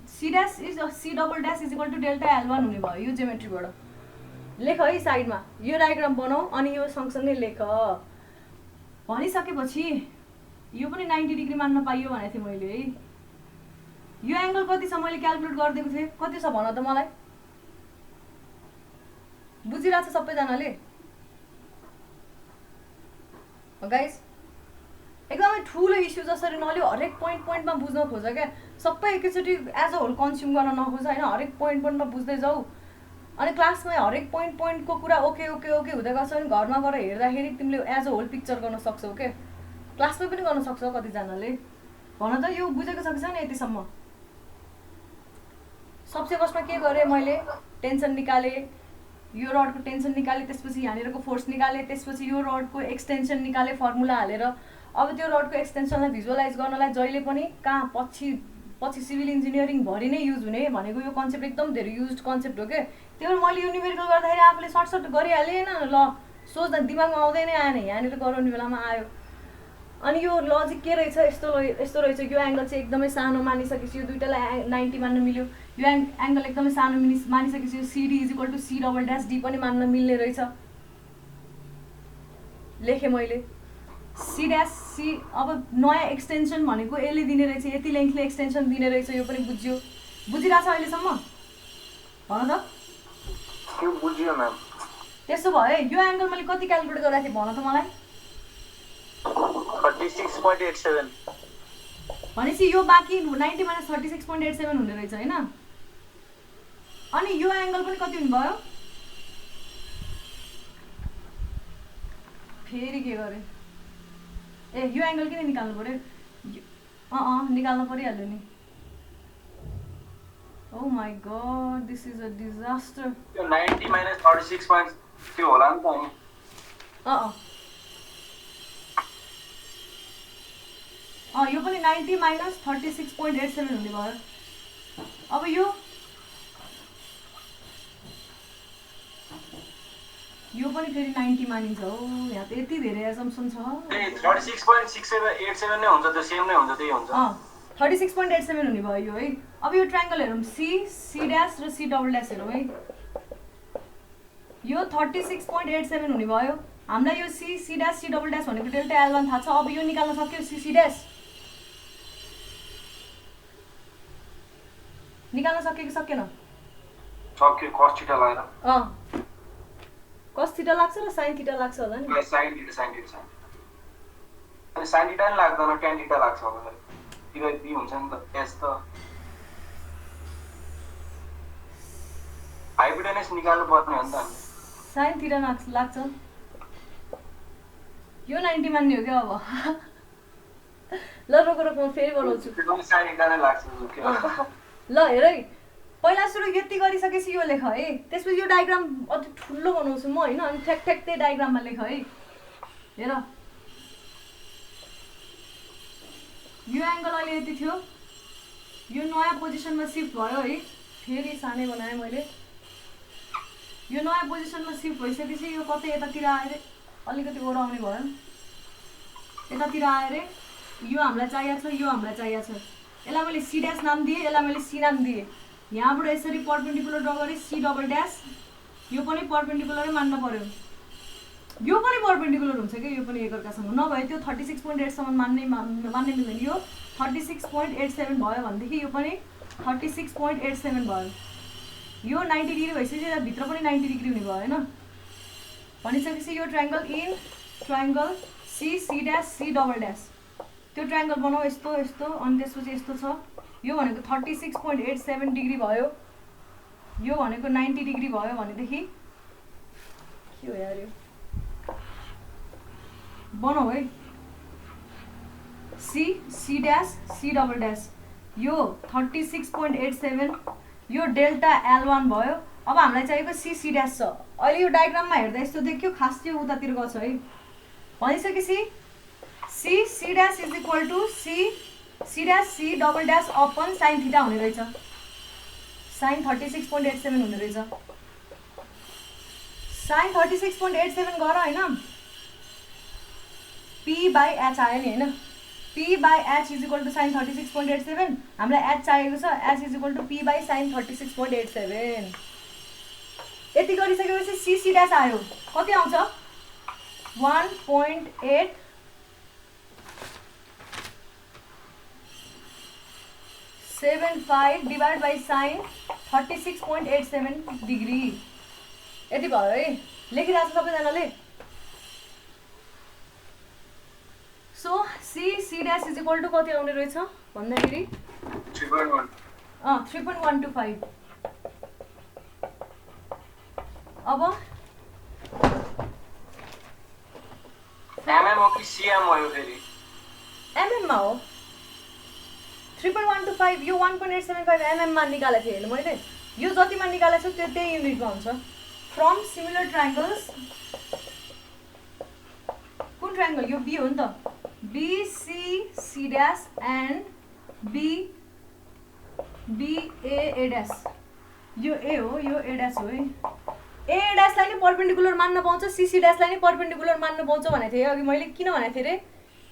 C dash is C double dash is equal to delta एल1 हुने भयो। यो जियोमेट्रीबाट लेख है, साइडमा यो डायग्राम बनाऊ अनि यो सँगसँगै लेख। भनिसकेपछि यो पनि 90 डिग्री मान्न पाइयो भनेको थिएँ मैले है। यो एङ्गल कति छ मैले क्यालकुलेट गरिदिएको थिएँ, कति छ भन त मलाई, बुझिरहेको छ सबैजनाले गाइस? एकदमै ठुलो इस्यु जसरी नलियो, हरेक पोइन्टमा बुझ्न खोज क्या, सबै एकैचोटि एज अ होल कन्ज्युम गर्न नखोज होइन, हरेक पोइन्टमा बुझ्दै जाऊ। अनि क्लासमा हरेक पोइन्टको कुरा ओके हुँदै गर्छ भने घरमा गएर हेर्दाखेरि तिमीले एज अ होल पिक्चर गर्न सक्छौ के। क्लासमा पनि गर्न सक्छ कतिजनाले। भन त यो बुझेको छ कि छैन यतिसम्म? सबसे फर्स्टमा के गरेँ मैले, टेन्सन निकालेँ, यो रडको टेन्सन निकालेँ, त्यसपछि यहाँनिरको फोर्स निकालेँ, त्यसपछि यो रडको एक्सटेन्सन निकालेँ फर्मुला हालेर। अब त्यो रडको एक्सटेन्सनलाई भिजुअलाइज गर्नलाई जहिले पनि कहाँ पछि सिभिल इन्जिनियरिङभरि नै युज हुने भनेको यो कन्सेप्ट एकदम धेरै युज कन्सेप्ट हो क्या। त्यही भएर मैले यो न्युमेरिकल गर्दाखेरि आफूले सर्ट गरिहालेँ होइन, ल सोच्दा दिमागमा आउँदै नै आएन, यहाँनिर गराउने बेलामा आयो। अनि यो लजिक के रहेछ, यस्तो रहेछ, यो एङ्गल चाहिँ एकदमै सानो मानिसकेपछि यो दुइटालाई 90 मान्न मिल्यो, यो एङ्गल एकदमै सानो मानिसकेपछि यो CD = C double dash D पनि मान्न मिल्ने रहेछ। लेखेँ मैले C ड्यास C। अब नयाँ एक्सटेन्सन भनेको यसले दिने रहेछ, यति लेन्थले एक्सटेन्सन दिने रहेछ, यो पनि बुझ्यो। बुझिरहेछ अहिलेसम्म? भन त। त्यो बुझियो म्याम। त्यसो भए यो एङ्गल मैले कति क्यालकुलेट गरेको थिएँ भन त मलाई? 36.87। भनेपछि यो बाँकी 90 - 36.87 हुने रहेछ होइन। अनि यो एङ्गल पनि कति हुने भयो? फेरि के गरेँ, ए यो एङ्गल किन निकाल्नु पऱ्यो? निकाल्नु परिहाल्यो नि। Oh my God, this is a disaster. त्यो 90 - 36 पॉइंट त्यो होला नि त नि। यो पनि 90 - 36.87 हुने भयो। अब यो पनि फेरि 90 मानिन्छ हो। यहाँ त यति धेरै एजम्पसन छ। 36.67 नै हुन्छ, त्यो सेम नै हुन्छ, त्यही हुन्छ। 36.87 हुने भयो यो है। अब यो ट्रायङ्गल हेरौँ, C ड्यास र C डबल ड्यास हेरौँ है। यो 36.87 हुने भयो। हामीलाई यो C dash C double dash भनेको डेल्टा L1 थाहा छ। अब यो निकाल्न सक्यो, C ड्यास निकाल्न सक्यो कि सकेन? सक्यो। cos थीटा लगाएर cos थीटा लाग्छ र sin थीटा लाग्छ होला नि। sin थीटा अनि sin थीटा नि लाग्दैन, tan थीटा लाग्छ होला। तिरै बी हुन्छ नि त। एस त हाइपोटेनस निकाल्नु पर्ने हो नि त। sin थीटा लाग्छ। यो 90 मान्ने हो क्या अब। ल रोक म फेरि बनाउँछु। त्यो पनि sin थीटा नै लाग्छ। ल हेर है, पहिला सुरु यति गरिसकेपछि यो लेख है, त्यसपछि यो डायग्राम अति ठुलो बनाउँछु म होइन। अनि ठ्याक त्यही डायग्राममा लेख है। हेर यो एङ्गल अहिले यति थियो, यो नयाँ पोजिसनमा सिफ्ट भयो है। फेरि सानै बनाएँ मैले। यो नयाँ पोजिसनमा सिफ्ट भइसकेपछि यो कतै यतातिर आएर अलिकति ओराउने भयो, यतातिर आएर यो हामीलाई चाहिएको छ, यो हामीलाई चाहिएको छ। यसलाई मैले C ड्यास नाम दिएँ, यसलाई मैले C नाम दिएँ। यहाँबाट यसरी पर्पेन्डिकुलर ड्र गरेँ, C डबल ड्यास। यो पनि पर्पेन्डिकुलरै मान्न पर्यो। यो पनि पर्पेन्डिकुलर हुन्छ क्या, यो पनि एकअर्कासँग। नभए त्यो 36.8 सम्म मान्नै मिल्दैन। यो 36.87 भयो भनेदेखि यो पनि 36.87 भयो। यो 90 डिग्री भइसकेपछि यताभित्र पनि 90 डिग्री हुने भयो होइन। भनिसकेपछि यो triangle C dash C double dash, त्यो ट्रायङ्गल बनाऊ यस्तो यस्तो। अनि त्यसपछि यस्तो छ, यो भनेको 36.87 डिग्री भयो, यो भनेको 90 डिग्री भयो भनेदेखि के हो यार, यो बनाऊ है। C dash C double dash, यो 36.87, यो डेल्टा L1 भयो। अब हामीलाई चाहिएको C ड्यास छ। अहिले यो डायग्राममा हेर्दा यस्तो देखियो, खास चाहिँ उतातिर गएको छ है। भनिसकेपछि C dash is equal to C dash C double dash upon sin theta हुने रहेछ। sin 36.87 हुने रहेछ। sin 36.87 गर होइन, P/H आयो नि होइन। P/H is equal to sin 36.87। हामीलाई H चाहिएको छ, H is equal to P/sin 36.87। यति गरिसकेपछि C ड्यास आयो, कति आउँछ? 1.8 75 डिभाइड बाई sin 36.87 डिग्री। यति भयो है। लेखिरहेको छ सबैजनाले? So C dash is equal to कति आउने रहेछ भन्दाखेरि 3.125। अब एमएम हो कि सीएम हो यो फेरि? mm मा हो 3.125 यो 1.875 mm मा निकालेको थिएँ हेर्नु मैले यो जतिमा निकालेको छु त्यो त्यही युनिटमा हुन्छ फ्रम सिमिलर ट्रायङ्गल्स कुन ट्रायङ्गल यो बी हो नि त BC dash and BA dash यो A हो यो A dash हो है A dash लाई नै परपेन्डिकुलर मान्न पाउँछ CC dash लाई नै परपेन्डिकुलर मान्न पाउँछ भनेको थिएँ अघि मैले किन भनेको थिएँ रे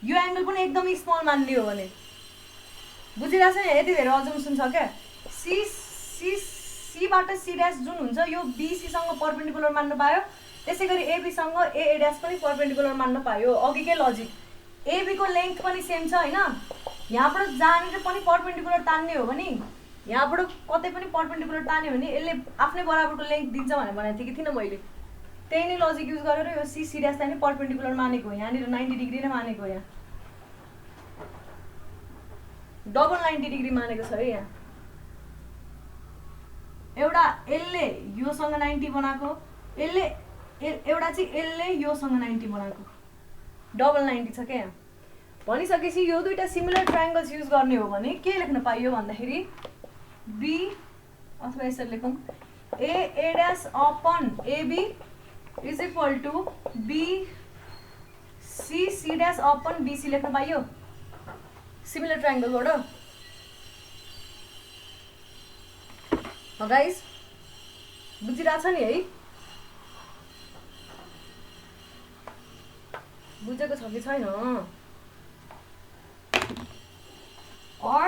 यो एंगल पनि एकदमै स्मल मान्ने हो भने बुझिरहेछ नि यति धेरै अजम्सन छ क्या C बाट C dash जुन हुन्छ यो BC सँग परपेन्डिकुलर मान्न पायो त्यसैगरी AB सँग AA dash पनि परपेन्डिकुलर मान्न पायो अघिकै लजिक AB को लेंथ पनि सेम छ हैन यहाँबाट जानेर पनि परपेन्डिकुलर तान्ने हो भने यहाँबाट कतै पनि परपेन्डिकुलर तान्यो भने यसले आफ्नै बराबरको लेंथ दिन्छ भनेर भनेको थिएँ कि थिएन मैले त्यही नै लजिक युज गरेर यो CC dash लाई नै परपेन्डिकुलर मानेको यहाँ निर 90 डिग्री नै मानेको यहाँ डबल 90 डिग्री मानेको छ है यहाँ एउटा यसले योसँग 90 बनाएको यसले एउटा चाहिँ यसले योसँग 90 बनाएको डबल 90 छ क्या यहाँ भनिसकेपछि यो दुईटा सिमिलर ट्रायङ्गल्स युज गर्ने हो भने के लेख्न पाइयो भन्दाखेरि B अथवा यसरी लेखौँ AA dash upon AB is equal to BC dash upon BC लेख्न पाइयो सिमिलर ट्रायङ्गलबाट हो गाइस बुझिरहेछ नि है बुझेको छ कि छैन और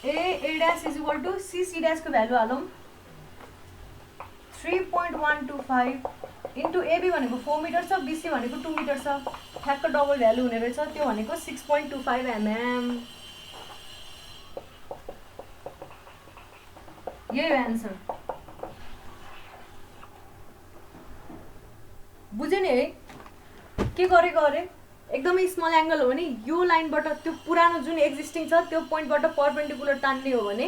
A dash is equal to C dash को भ्यालु हालौँ 3.125 इन्टु AB भनेको 4 मिटर छ BC भनेको 2 मिटर छ ठ्याक्क डबल भ्यालु हुने रहेछ त्यो भनेको 6.25 mm यही हो एन्सर बुझ्यो नि है के गरेको अरे एकदमै स्मल एंगल हो भने यो लाइनबाट त्यो पुरानो जुन एक्जिस्टिङ छ त्यो पोइन्टबाट परपेन्डिकुलर तान्ने हो भने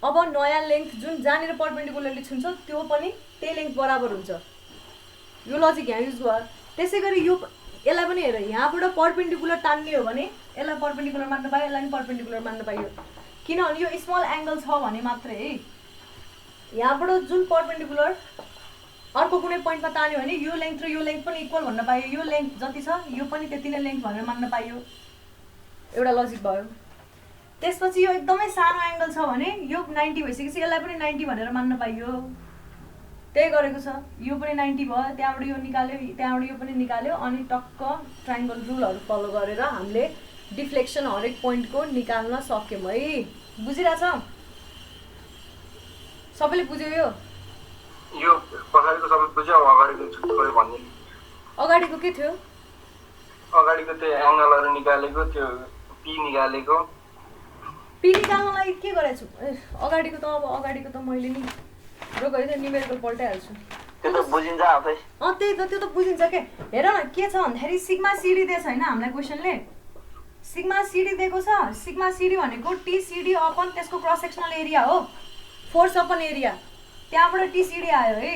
अब नयाँ लेंथ जुन जहाँनिर परपेन्डिकुलरली छुन्छ त्यो पनि त्यही लेंथ बराबर हुन्छ यो लजिक यहाँ युज भयो त्यसैगरी यो यसलाई पनि हेर यहाँबाट परपेन्डिकुलर तान्ने हो भने यसलाई परपेन्डिकुलर मान्न पायो यसलाई पनि परपेन्डिकुलर मान्न पाइयो किनभने यो स्मल एंगल छ भने मात्रै है यहाँबाट जुन परपेन्डिकुलर अर्को कुनै पोइन्टमा तान्यो भने यो लेंथ र यो लेंथ पनि इक्वल भन्न पाइयो यो लेंथ जति छ यो पनि त्यति नै लेंथ भनेर मान्न पाइयो एउटा लजिक भयो त्यसपछि यो एकदमै सानो एंगल छ भने यो 90 भइसकेपछि यसलाई पनि 90 भनेर मान्न पाइयो त्यही गरेको छ यो पनि 90 भयो त्यहाँबाट यो निकाल्यो त्यहाँबाट यो पनि निकाल्यो अनि टक्क ट्रायङ्गल रुलहरु फलो गरेर हामीले डिफ्लेक्सन हरेक पोइन्टको निकाल्न सक्यौं है बुझिरहेछ सबैले बुझ्यो यो पछाडिको सबै बुझ्यो अगाडिको थोरै भन्ने अगाडिको के थियो अगाडिको त्यो एंगलहरु निकालेको त्यो P निकालेको P निकाल्नलाई के गरेछु अगाडिको त अब अगाडिको त मैले नि रोको है न्युमेरिकल पल्टाइहाल्छु त्यो त बुझिन्छ आफै त्यही त त्यो त बुझिन्छ के हेर न के छ भन्दाखेरि सिग्मा सिडी दिएछ हैन हामीलाई क्वेशनले सिग्मा सिडी दिएको छ सिग्मा सिडी भनेको TCD अपन त्यसको क्रस सेक्सनल एरिया हो फोर्स अपन एरिया त्यहाँबाट TCD आयो है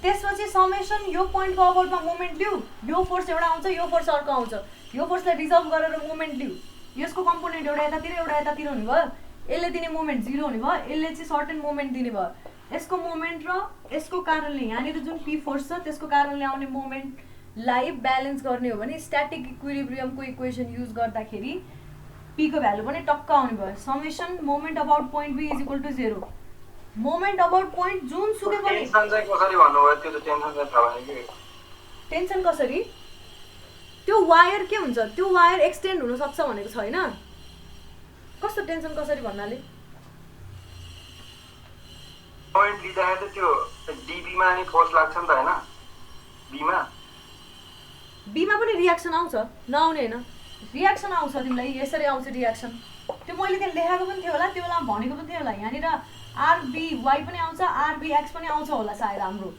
त्यसपछि समेसन यो पोइन्टको अबाउटमा मोमेन्ट लिऊ यो फोर्स एउटा आउँछ यो फोर्स अर्को आउँछ यो फोर्सलाई रिजल्भ गरेर मोमेन्ट लिऊ यसको कम्पोनेन्ट एउटा यतातिर हुने भयो यसले दिने मोमेन्ट 0 हुने भयो यसले चाहिँ सर्टेन मोमेन्ट दिने भयो यसको मोमेन्ट र यसको कारणले यहाँनिर जुन P फोर्स छ त्यसको कारणले आउने मोमेन्टलाई ब्यालेन्स गर्ने हो भने स्ट्याटिक इक्विलिब्रियमको इक्वेसन युज गर्दाखेरि P को भ्यालु पनि टक्क आउने भयो summation moment about point B = 0 moment about point जुन सुकै पनि टेन्सन चाहिँ कसरी भन्नुभयो त्यो त टेन्सन चाहिँ थाहा भएन के टेन्सन कसरी त्यो वायर के हुन्छ त्यो वायर एक्सटेन्ड हुन सक्छ भनेको छ हैन कस्तो टेन्सन कसरी भन्नाले पोइन्ट लिँदाखेरि त्यो DB मा नि फोर्स लाग्छ नि त हैन B मा पनि रियाक्सन आउँछ नआउने हैन रियाक्सन आउँछ तिमीलाई यसरी आउँछ रियाक्सन त्यो मैले त्यहाँ लेखेको पनि थियो होला त्यो बेला भनेको पनि थियो होला यहाँनिर RBY पनि आउँछ RBX पनि आउँछ होला सायद हाम्रो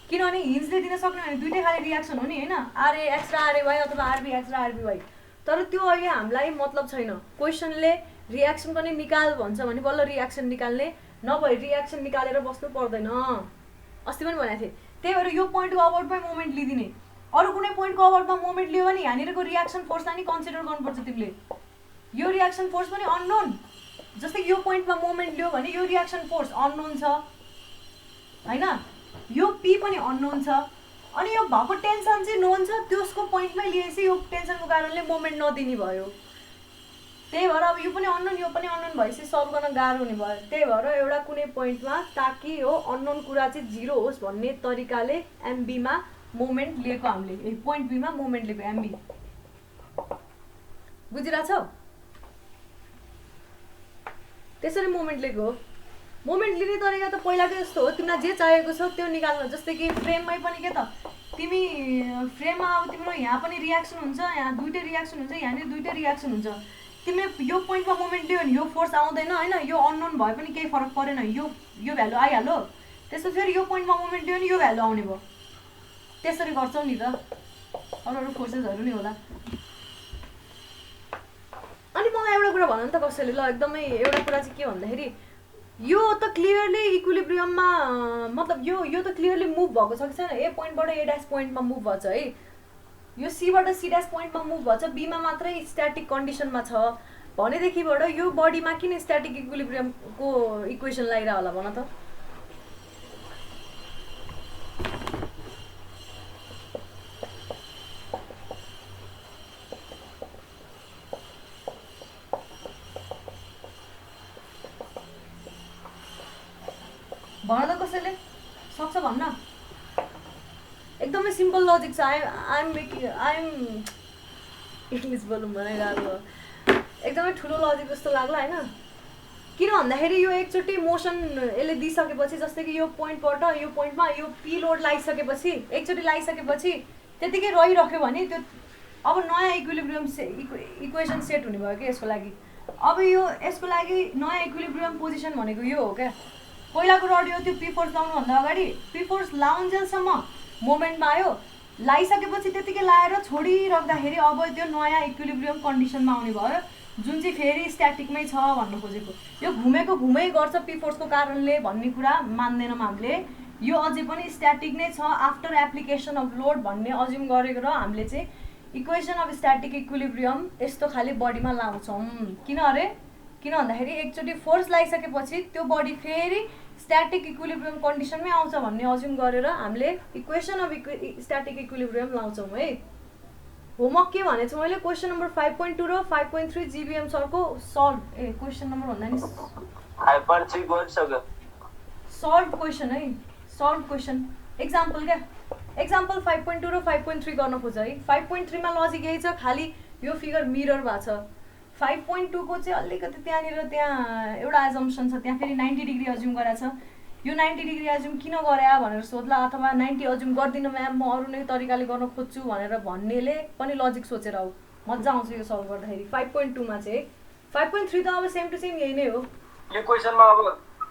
किनभने हिन्जले दिन सक्ने भने दुईटै खाले रियाक्सन हो नि हैन RAX र RAY अथवा RBX र RBY तर त्यो अहिले हामीलाई मतलब छैन क्वेशनले रियाक्सन पनि निकाल भन्छ भने बल्ल रियाक्सन निकाल्ने नभए रियाक्सन निकालेर बस्नु पर्दैन अस्ति पनि भनेको थिए त्यही भएर यो पोइन्टको अबाउटमै मोमेन्ट लिदिने अरू कुनै पोइन्टको अबाउटमा मोमेन्ट लियो भने यहाँनिरको रियाक्सन फोर्सलाई नि कन्सिडर गर्नुपर्छ तिमीले। यो रियाक्सन फोर्स पनि अननोन, जस्तै कि यो पोइन्टमा मोमेन्ट लियो भने यो रियाक्सन फोर्स अननोन छ हैन, यो पी पनि अननोन छ, अनि यो भएको टेन्सन चाहिँ नोन छ, त्यसको पोइन्टमै लिएपछि यो टेन्सनको कारणले मोमेन्ट नदिने भयो। त्यही भएर अब यो पनि अननोन यो पनि अननोन भएपछि सल्भ गर्न गाह्रो हुने भयो। त्यही भएर एउटा कुनै पोइन्टमा ताकि यो अननोन कुरा चाहिँ 0 होस् भन्ने तरिकाले एमबीमा मोमेन्ट लिएको हामीले, पोइन्ट बीमा मोमेन्ट लिएको एमबी। बुझिरहेछौ? त्यसरी मोमेन्ट लिएको हो। मोमेन्ट लिने तरिका त पहिलाकै जस्तो हो, तिमीलाई जे चाहिएको छ त्यो निकाल्नु। जस्तै कि फ्रेममै पनि के त तिमी फ्रेममा अब तिम्रो यहाँ पनि रियाक्सन हुन्छ, यहाँ दुईटै रियाक्सन हुन्छ, यहाँनिर दुईटै रियाक्सन हुन्छ। तिमीले यो पोइन्टमा मोमेन्ट लियो भने यो फोर्स आउँदैन हैन, यो अननोन भए पनि केही फरक परेन, यो भ्यालु आइहाल्यो। त्यसो फेरि यो पोइन्टमा मोमेन्ट लियो भने यो भ्यालु आउने भयो। त्यसरी गर्छौ नि त, अरू फोर्सेसहरू नि होला। अनि मलाई एउटा कुरा भन नि त कसैले, ल एकदमै एउटा कुरा चाहिँ के भन्दाखेरि यो त क्लियरली इक्विलिब्रियममा मतलब यो त क्लियरली मुभ भएको छ कि छैन? ए पोइन्टबाट ए ड्यास पोइन्टमा मुभ भएछ है, यो सीबाट सी ड्यास पोइन्टमा मुभ भएछ, बीमा मात्रै स्ट्याटिक कन्डिसनमा छ भनेदेखिबाट यो बडीमा किन स्ट्याटिक इक्विलिब्रियमको इक्वेसन लगाइरह होला भन त? भन त कसैले सक्छ भन्न? एकदमै सिम्पल लजिक छ। आइएम इङ्ग्लिस बोलौँ भने गाह्रो, एकदमै ठुलो लजिक जस्तो लाग्ला होइन? किन भन्दाखेरि यो एकचोटि मोसन यसले दिइसकेपछि, जस्तै कि यो पोइन्टबाट यो पोइन्टमा यो पी लोड लगाइसकेपछि, एकचोटि लगाइसकेपछि त्यतिकै रहिरह्यो भने त्यो अब नयाँ इक्विलिब्रियम इक्वेसन सेट हुने भयो कि यसको लागि। अब यो यसको लागि नयाँ इक्विलिब्रियम पोजिसन भनेको यो हो क्या। पहिलाको रड यो त्यो पी फोर्स लाउनुभन्दा अगाडि पी फोर्स लाउन्जेलसम्म मोमेन्टमा आयो, लगाइसकेपछि त्यतिकै लाएर छोडिराख्दाखेरि अब त्यो नयाँ इक्विलिब्रियम कन्डिसनमा आउने भयो, जुन चाहिँ फेरि स्ट्याटिकमै छ भन्नु खोजेको। यो घुमेको घुमै गर्छ पी फोर्सको कारणले भन्ने कुरा मान्दैनौँ हामीले। यो अझै पनि स्ट्याटिक नै छ आफ्टर एप्लिकेसन अफ लोड भन्ने अज्युम गरेको र हामीले चाहिँ इक्वेसन अफ स्ट्याटिक इक्विलिब्रियम यस्तो खाले बडीमा लाउँछौँ। किन अरे? किन भन्दाखेरि एकचोटि फोर्स लगाइसकेपछि त्यो बडी फेरि स्ट्याटिक इक्विलिब्रियम कन्डिसनमै आउँछ भन्ने अज्युम गरेर हामीले इक्वेसन अफ स्ट्याटिक इक्विलिब्रियम लाउँछौँ है। होमवर्क के भनेको छु मैले, क्वेसन नम्बर 5.2 र 5.3 जीबीएम सरको सल्भ, क्वेसन नम्बर भन्दा नि 5.3 गरिसक्यो। सल्भ क्वेसन है, सल्भ क्वेसन एक्जाम्पल क्या। एक्जाम्पल 5.2 र 5.3 गर्न खोज है। 5.3 मा लजिक यही छ, खालि यो फिगर मिरर भएको छ। 5.2 को चाहिँ अलिकति त्यहाँ एउटा एजम्सन छ, त्यहाँ फेरि 90 डिग्री अज्युम गरेको छ। यो 90 डिग्री अज्युम किन गरे भनेर सोध्ला, अथवा 90 अज्युम गर्दिनँ म्याम म अरू नै तरिकाले गर्न खोज्छु भनेर भन्नेले पनि लजिक सोचेर आऊ, मजा आउँछ यो सल्भ गर्दाखेरि। 5.2 मा चाहिँ 5.3 त अब सेम टु सेम यही नै हो। यो क्वेसनमा अब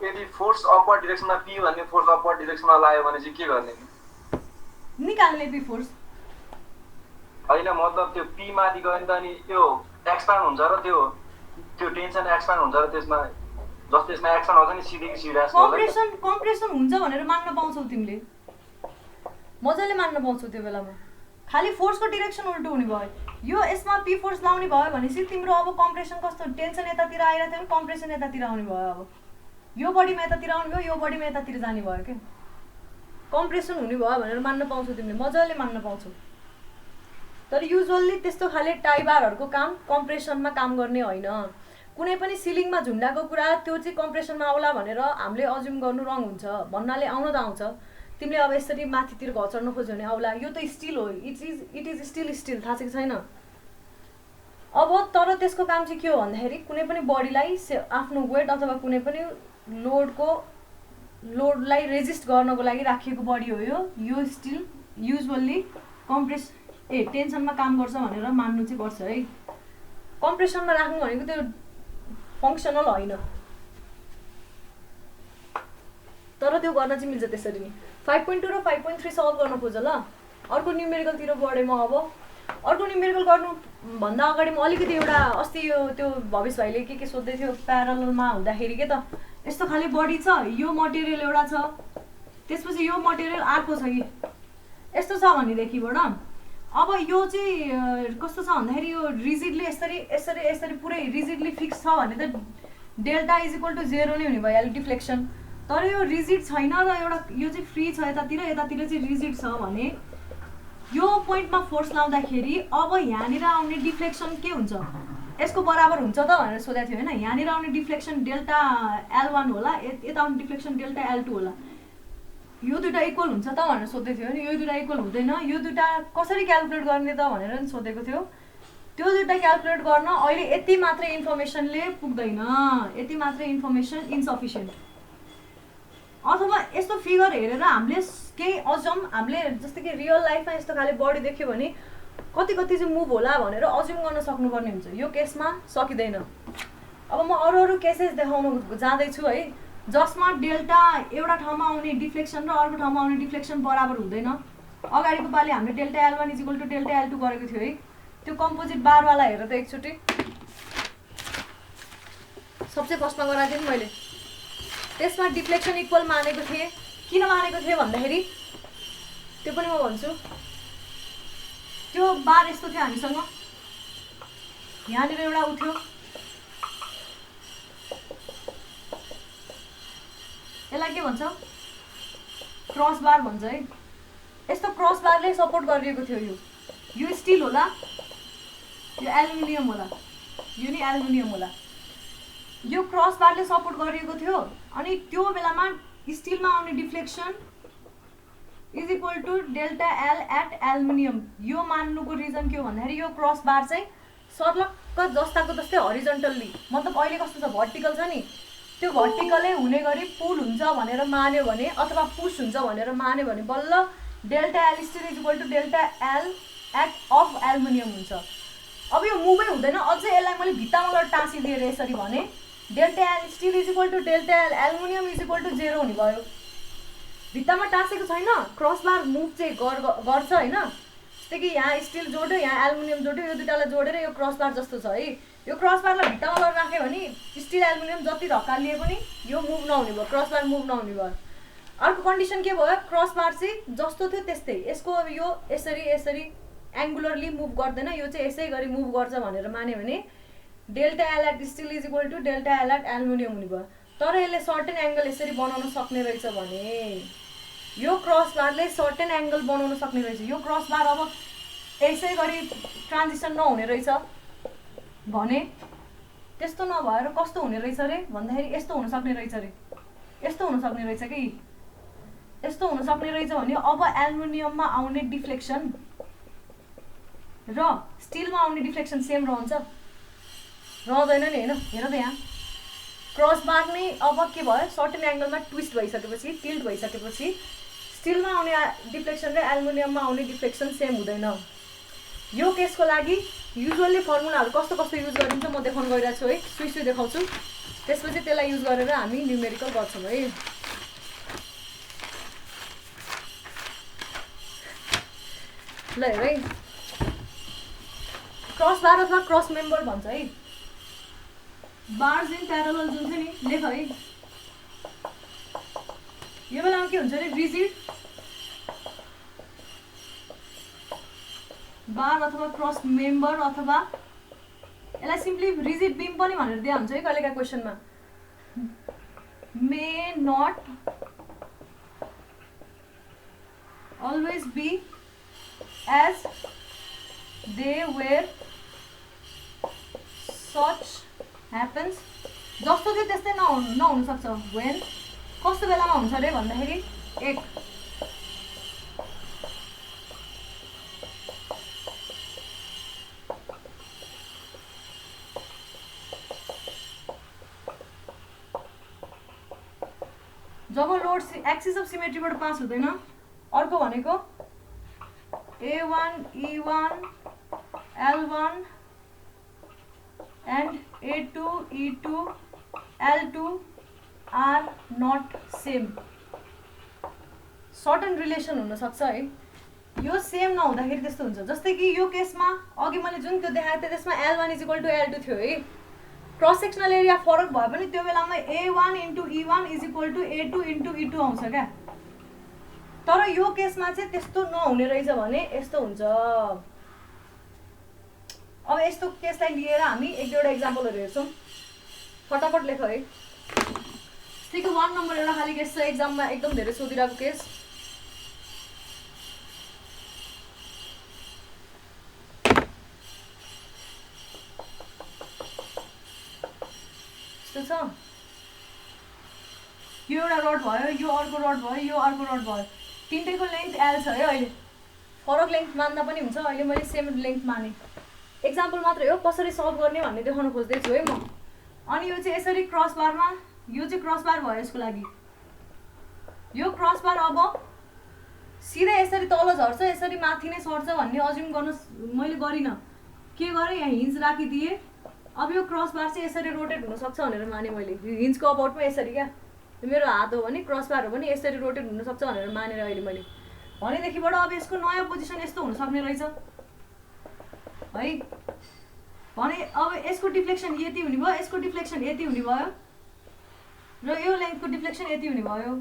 यदि फोर्स अपवर्ड डिरेक्सनमा पी भन्ने फोर्स अपवर्ड डिरेक्सनमा लाग्यो भने चाहिँ के गर्ने? निकाल्ने पी फोर्स होइन, मतलब त्यो पी माथि गयो नि त, अनि त्यो एक्सपान्ड हुन्छ र त्यो टेन्सन एक्सपान्ड हुन्छ र त्यसमा जस्तो यसमा एक्सन आउँछ नि सिधै सिरियस कम्प्रेसन हुन्छ भनेर मान्न पाउँछौ तिमीले, मजाले मान्न पाउँछौ त्यो बेलामा। खालि फोर्सको डिरेक्सन उल्टो हुने भयो। यो यसमा पी फोर्स लाउने भयो भनेपछि तिम्रो अब कम्प्रेसन कस्तो, टेन्सन यतातिर आइरहेको थियो भने कम्प्रेसन यतातिर आउने भयो। अब यो बडीमा यतातिर आउने भयो, यो बडीमा यतातिर जाने भयो क्या। कम्प्रेसन हुने भयो भनेर मान्न पाउँछौ तिमीले, मजाले मान्न पाउँछौ। तर युजुअल्ली त्यस्तो खाले टाइबारहरूको काम कम्प्रेसनमा काम गर्ने होइन। कुनै पनि सिलिङमा झुन्डाको कुरा त्यो चाहिँ कम्प्रेसनमा आउला भनेर हामीले अज्युम गर्नु रङ हुन्छ। भन्नाले आउन त आउँछ, तिमीले अब यसरी माथितिर घचर्न खोज्यो भने आउला। यो त स्टिल हो, इट इज स्टिल थाहा छ कि छैन? अब तर त्यसको काम चाहिँ के हो भन्दाखेरि कुनै पनि बडीलाई आफ्नो वेट अथवा कुनै पनि लोडलाई रेजिस्ट गर्नको लागि राखिएको बडी हो यो स्टिल युजुअल्ली टेन्सनमा काम गर्छ भनेर मान्नु चाहिँ पर्छ है। कम्प्रेसनमा राख्नु भनेको त्यो फङ्सनल होइन, तर त्यो गर्न चाहिँ मिल्छ त्यसरी नै। 5.2 र 5.3 सल्भ गर्न खोज ल। अर्को न्युमेरिकलतिर बढेँ म। अब अर्को न्युमेरिकल गर्नुभन्दा अगाडि म अलिकति एउटा अस्ति त्यो भविष भाइले के सोध्दै थियो प्यारललमा हुँदाखेरि के त यस्तो खाले बडी छ, यो मटेरियल एउटा छ, त्यसपछि यो मटेरियल अर्को छ कि यस्तो छ भनेदेखिबाट अब यो चाहिँ कस्तो छ भन्दाखेरि यो रिजिडली यसरी यसरी यसरी पुरै रिजिडली फिक्स छ भने त डेल्टा इज इक्वल टु 0 नै हुने भइहाल्यो डिफ्लेक्सन। तर यो रिजिड छैन र एउटा यो चाहिँ फ्री छ यतातिर यतातिर चाहिँ रिजिड छ भने यो पोइन्टमा फोर्स लाउँदाखेरि अब यहाँनिर आउने डिफ्लेक्सन के हुन्छ, यसको बराबर हुन्छ त भनेर सोधेको थियो होइन। यहाँनिर आउने डिफ्लेक्सन डेल्टा L1 होला, यता आउने डिफ्लेक्सन डेल्टा L2 होला। यो दुइटा इक्वल हुन्छ त भनेर सोध्दै थियो नि, यो दुइटा इक्वल हुँदैन, यो दुइटा कसरी क्याल्कुलेट गर्ने त भनेर नि सोधेको थियो। त्यो दुइटा क्याल्कुलेट गर्न अहिले यति मात्रै इन्फर्मेसनले पुग्दैन, यति मात्रै इन्फर्मेसन इन्सफिसियन्ट। अथवा यस्तो फिगर हेरेर हामीले केही अजम हामीले जस्तो कि रियल लाइफमा यस्तो खाले बडी देख्यो भने कति कति चाहिँ मुभ होला भनेर अज्युम गर्न सक्नुपर्ने हुन्छ। यो केसमा सकिँदैन। अब म अरू अरू केसेस देखाउन जाँदैछु है, जसमा डेल्टा एउटा ठाउँमा आउने डिफ्लेक्सन र अर्को ठाउँमा आउने डिफ्लेक्सन बराबर हुँदैन। अगाडिको पालि हामीले delta L1 is equal to delta L2 गरेको थियो है, त्यो कम्पोजिट बारवाला हेर त एकचोटि। सबसे फर्स्टमा गराएको थिएँ नि मैले, त्यसमा डिफ्लेक्सन इक्वल मानेको थिएँ। किन मानेको थिएँ भन्दाखेरि त्यो पनि म भन्छु। त्यो बार यस्तो थियो हामीसँग, यहाँनिर एउटा उ थियो, यसलाई के भन्छ क्रस बार भन्छ है। यस्तो क्रस बारले सपोर्ट गरिएको थियो। यो स्टिल होला, यो एल्युमिनियम होला, यो नि एल्युमिनियम होला। यो क्रस बारले सपोर्ट गरिएको थियो। अनि त्यो बेलामा स्टिलमा आउने deflection is equal to delta L at aluminium. यो मान्नुको रिजन के हो भन्दाखेरि यो क्रस बार चाहिँ सर्लक्क जस्ताको जस्तै हरिजन्टल्ली, मतलब अहिले कस्तो छ भर्टिकल छ नि, त्यो भर्टिकलै हुने गरी पुल हुन्छ भनेर मान्यो भने अथवा पुस हुन्छ भनेर मान्यो भने बल्ल delta L steel is equal to delta L at of aluminium हुन्छ। अब यो मुभै हुँदैन, अझै यसलाई मैले भित्तामा टाँसिदिएर यसरी भने delta L steel is equal to delta L aluminium is equal to 0 हुने भयो। भित्तामा टाँसेको छैन, क्रस बार मुभ चाहिँ गर्छ होइन। जस्तै कि यहाँ स्टिल जोड्यो, यहाँ एल्युमिनियम जोड्यो, यो दुइटालाई जोडेर यो क्रस बार जस्तो छ है। यो क्रस बारलाई भित्तामा गरेर राख्यो भने स्टिल एल्युमिनियम जति धक्कालिए पनि यो मुभ नहुने भयो, क्रस बार मुभ नहुने भयो। अर्को कन्डिसन के भयो, क्रस बार चाहिँ जस्तो थियो त्यस्तै, यसको यो यसरी यसरी एङ्गुलरली मुभ गर्दैन, यो चाहिँ यसै गरी मुभ गर्छ भनेर मान्यो भने delta L at steel is equal to delta L at aluminium हुने भयो। तर यसले सर्टेन एङ्गल यसरी बनाउन सक्ने रहेछ भने, यो क्रस बारले सर्टेन एङ्गल बनाउन सक्ने रहेछ। यो क्रस बार अब यसै गरी ट्रान्जिसन नहुने रहेछ भने त्यस्तो नभएर कस्तो हुने रहेछ अरे भन्दाखेरि यस्तो हुनसक्ने रहेछ अरे, यस्तो हुनसक्ने रहेछ कि यस्तो हुनसक्ने रहेछ भने अब एल्युमिनियममा आउने डिफ्लेक्सन र स्टिलमा आउने डिफ्लेक्सन सेम रहन्छ, रहँदैन नि होइन। हेर त यहाँ क्रस बार नै अब के भयो, सर्टेन एङ्गलमा ट्विस्ट भइसकेपछि, टिल्ट भइसकेपछि स्टिलमा आउने डिफ्लेक्सन र एल्युमिनियममा आउने डिफ्लेक्सन सेम हुँदैन। यो केसको लागि युजुअली फर्मुलाहरू कस्तो कस्तो युज गरिन्छ म देखाउन गइरहेको छु है, सुई देखाउँछु, त्यसपछि त्यसलाई युज गरेर हामी न्युमेरिकल गर्छौँ है। ल हेर है, क्रस बार अथवा क्रस मेम्बर भन्छ है। बार्स इन प्यारलल जुन छ नि, लेख है। यो बेलामा के हुन्छ अरे रिजिड बार अथवा क्रस मेम्बर अथवा यसलाई सिम्पली रिजिड बिम पनि भनेर दिया हुन्छ है कहिलेका क्वेसनमा। मे not always be as they were such happens, जस्तो थियो त्यस्तै नहुन सक्छ। when कस्तो बेलामा हुन्छ अरे भन्दाखेरि एक जब लोड एक्सिस अफ सिमेट्रीबाट पास हुँदैन, अर्को भनेको A1 E1 L1 and A2 E2 L2 are not same, certain relation हुन सक्छ है। यो सेम नहुँदाखेरि त्यस्तो हुन्छ। जस्तै कि यो केसमा अघि मैले जुन त्यो देखाएको थिएँ त्यसमा L1 is equal to L2 थियो है, क्रस सेक्सनल एरिया फरक भए पनि त्यो बेलामा A1 into E1 is equal to A2 into E2 आउँछ क्या। तर यो केसमा चाहिँ त्यस्तो नहुने रहेछ भने यस्तो हुन्छ। अब यस्तो केसलाई लिएर हामी एक दुईवटा इक्जाम्पलहरू हेर्छौँ। फटाफट लेख है। 3 को 1 नम्बर एउटा खाली केस छ, एक्जाममा एकदम धेरै सोधिरहेको केस। यस्तो छ, यो एउटा रड भयो, यो अर्को रड भयो, यो अर्को रड भयो, तिनटैको लेन्थ एल छ है। अहिले फरक लेन्थ मान्दा पनि हुन्छ, अहिले मैले सेम लेन्थ माने। एक्जाम्पल मात्रै हो, कसरी सल्भ गर्ने भन्ने देखाउन खोज्दैछु है म। अनि यो चाहिँ यसरी क्रस बारमा, यो चाहिँ क्रस बार भयो यसको लागि। यो क्रस बार अब सिधै यसरी तल झर्छ, यसरी माथि नै सर्छ भन्ने अज्युम गर्न मैले गरिनँ। के गरेँ, यहाँ हिन्ज राखिदिएँ। अब यो क्रस बार चाहिँ यसरी रोटेट हुनसक्छ भनेर माने मैले। हिन्जको अबाउटमा यसरी क्या, मेरो हात हो भने क्रस बार हो भने यसरी रोटेट हुनसक्छ भनेर मानेर अहिले मैले भनेदेखिबाट अब यसको नयाँ पोजिसन यस्तो हुनसक्ने रहेछ है। भने अब यसको डिफ्लेक्सन यति हुने भयो, यसको डिफ्लेक्सन यति हुने भयो र यो लेन्थको डिफ्लेक्सन यति हुने भयो।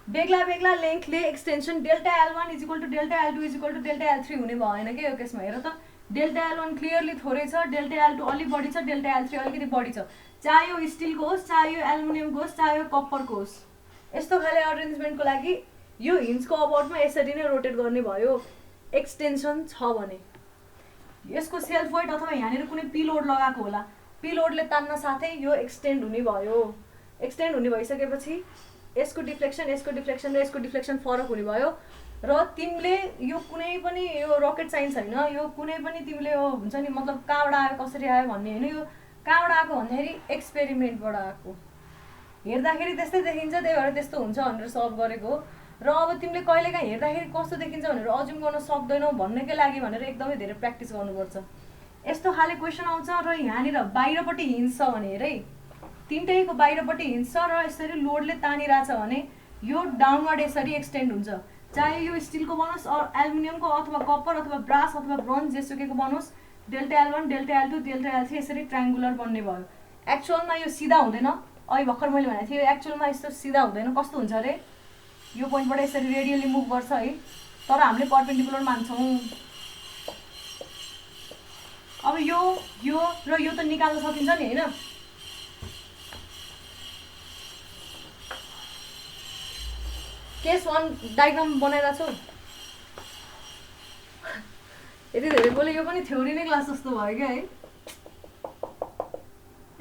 बेग्ला बेग्ला लेन्थले extension delta L1 equal to delta L2 equal to delta L3 हुने भएन क्या यो केसमा। हेर त, डेल्टा L1 क्लियरली थोरै छ, डेल्टा L2 अलिक बढी छ, डेल्टा L3 अलिकति बढी छ। चाहे यो स्टिलको होस्, चाहे यो एल्युमिनियमको होस्, चाहे यो कप्परको होस्। यस्तो खाले अरेन्जमेन्टको लागि यो हिन्जको अबाउटमा यसरी नै रोटेट गर्ने भयो एक्सटेन्सन छ भने। यसको सेल्फ वेट अथवा यहाँनिर कुनै पिलोड लगाएको होला, पिलोडले तान्न साथै यो एक्सटेन्ड हुने भयो। एक्सटेन्ड हुने भइसकेपछि यसको डिफ्लेक्सन, यसको डिफ्लेक्सन र यसको डिफ्लेक्सन फरक हुने भयो। र तिमीले यो कुनै पनि यो रकेट साइन्स होइन, यो कुनै पनि तिमीले यो हुन्छ नि, मतलब कहाँबाट आयो कसरी आयो भन्ने होइन। यो कहाँबाट आएको भन्दाखेरि एक्सपेरिमेन्टबाट आएको। हेर्दाखेरि त्यस्तै देखिन्छ, त्यही भएर त्यस्तो हुन्छ भनेर सल्भ गरेको। र अब तिमीले कहिलेकाहीँ हेर्दाखेरि कस्तो देखिन्छ भनेर अज्युम गर्न सक्दैनौ भन्नकै लागि भनेर एकदमै धेरै प्र्याक्टिस गर्नुपर्छ। यस्तो खाले क्वेसन आउँछ र यहाँनिर बाहिरपट्टि हिन्ज छ भने हेरै, तिनटैको बाहिरपट्टि हिन्ज छ र यसरी लोडले तानिरहेछ भने यो डाउनवर्ड यसरी एक्सटेन्ड हुन्छ। चाहे यो स्टिलको बनोस्, एल्युमिनियमको अथवा कप्पर अथवा ब्रास अथवा ब्रोन्ज जेसुकैको बनोस्, delta L1 delta L2 delta L3 यसरी ट्रायङ्गुलर बन्ने भयो। एक्चुअलमा यो सिधा हुँदैन, अहिले भर्खर मैले भनेको थिएँ एक्चुअलमा यस्तो सिधा हुँदैन। कस्तो हुन्छ अरे, यो पोइन्टबाट यसरी रेडियली मुभ गर्छ है, तर हामीले परपेन्डिकुलर मान्छौँ। अब यो र यो त निकाल्न सकिन्छ नि होइन। केस 1 डायग्राम बनाइरहेको छु। यति धेरै बोले, यो पनि थ्योरी नै क्लास जस्तो भयो क्या है।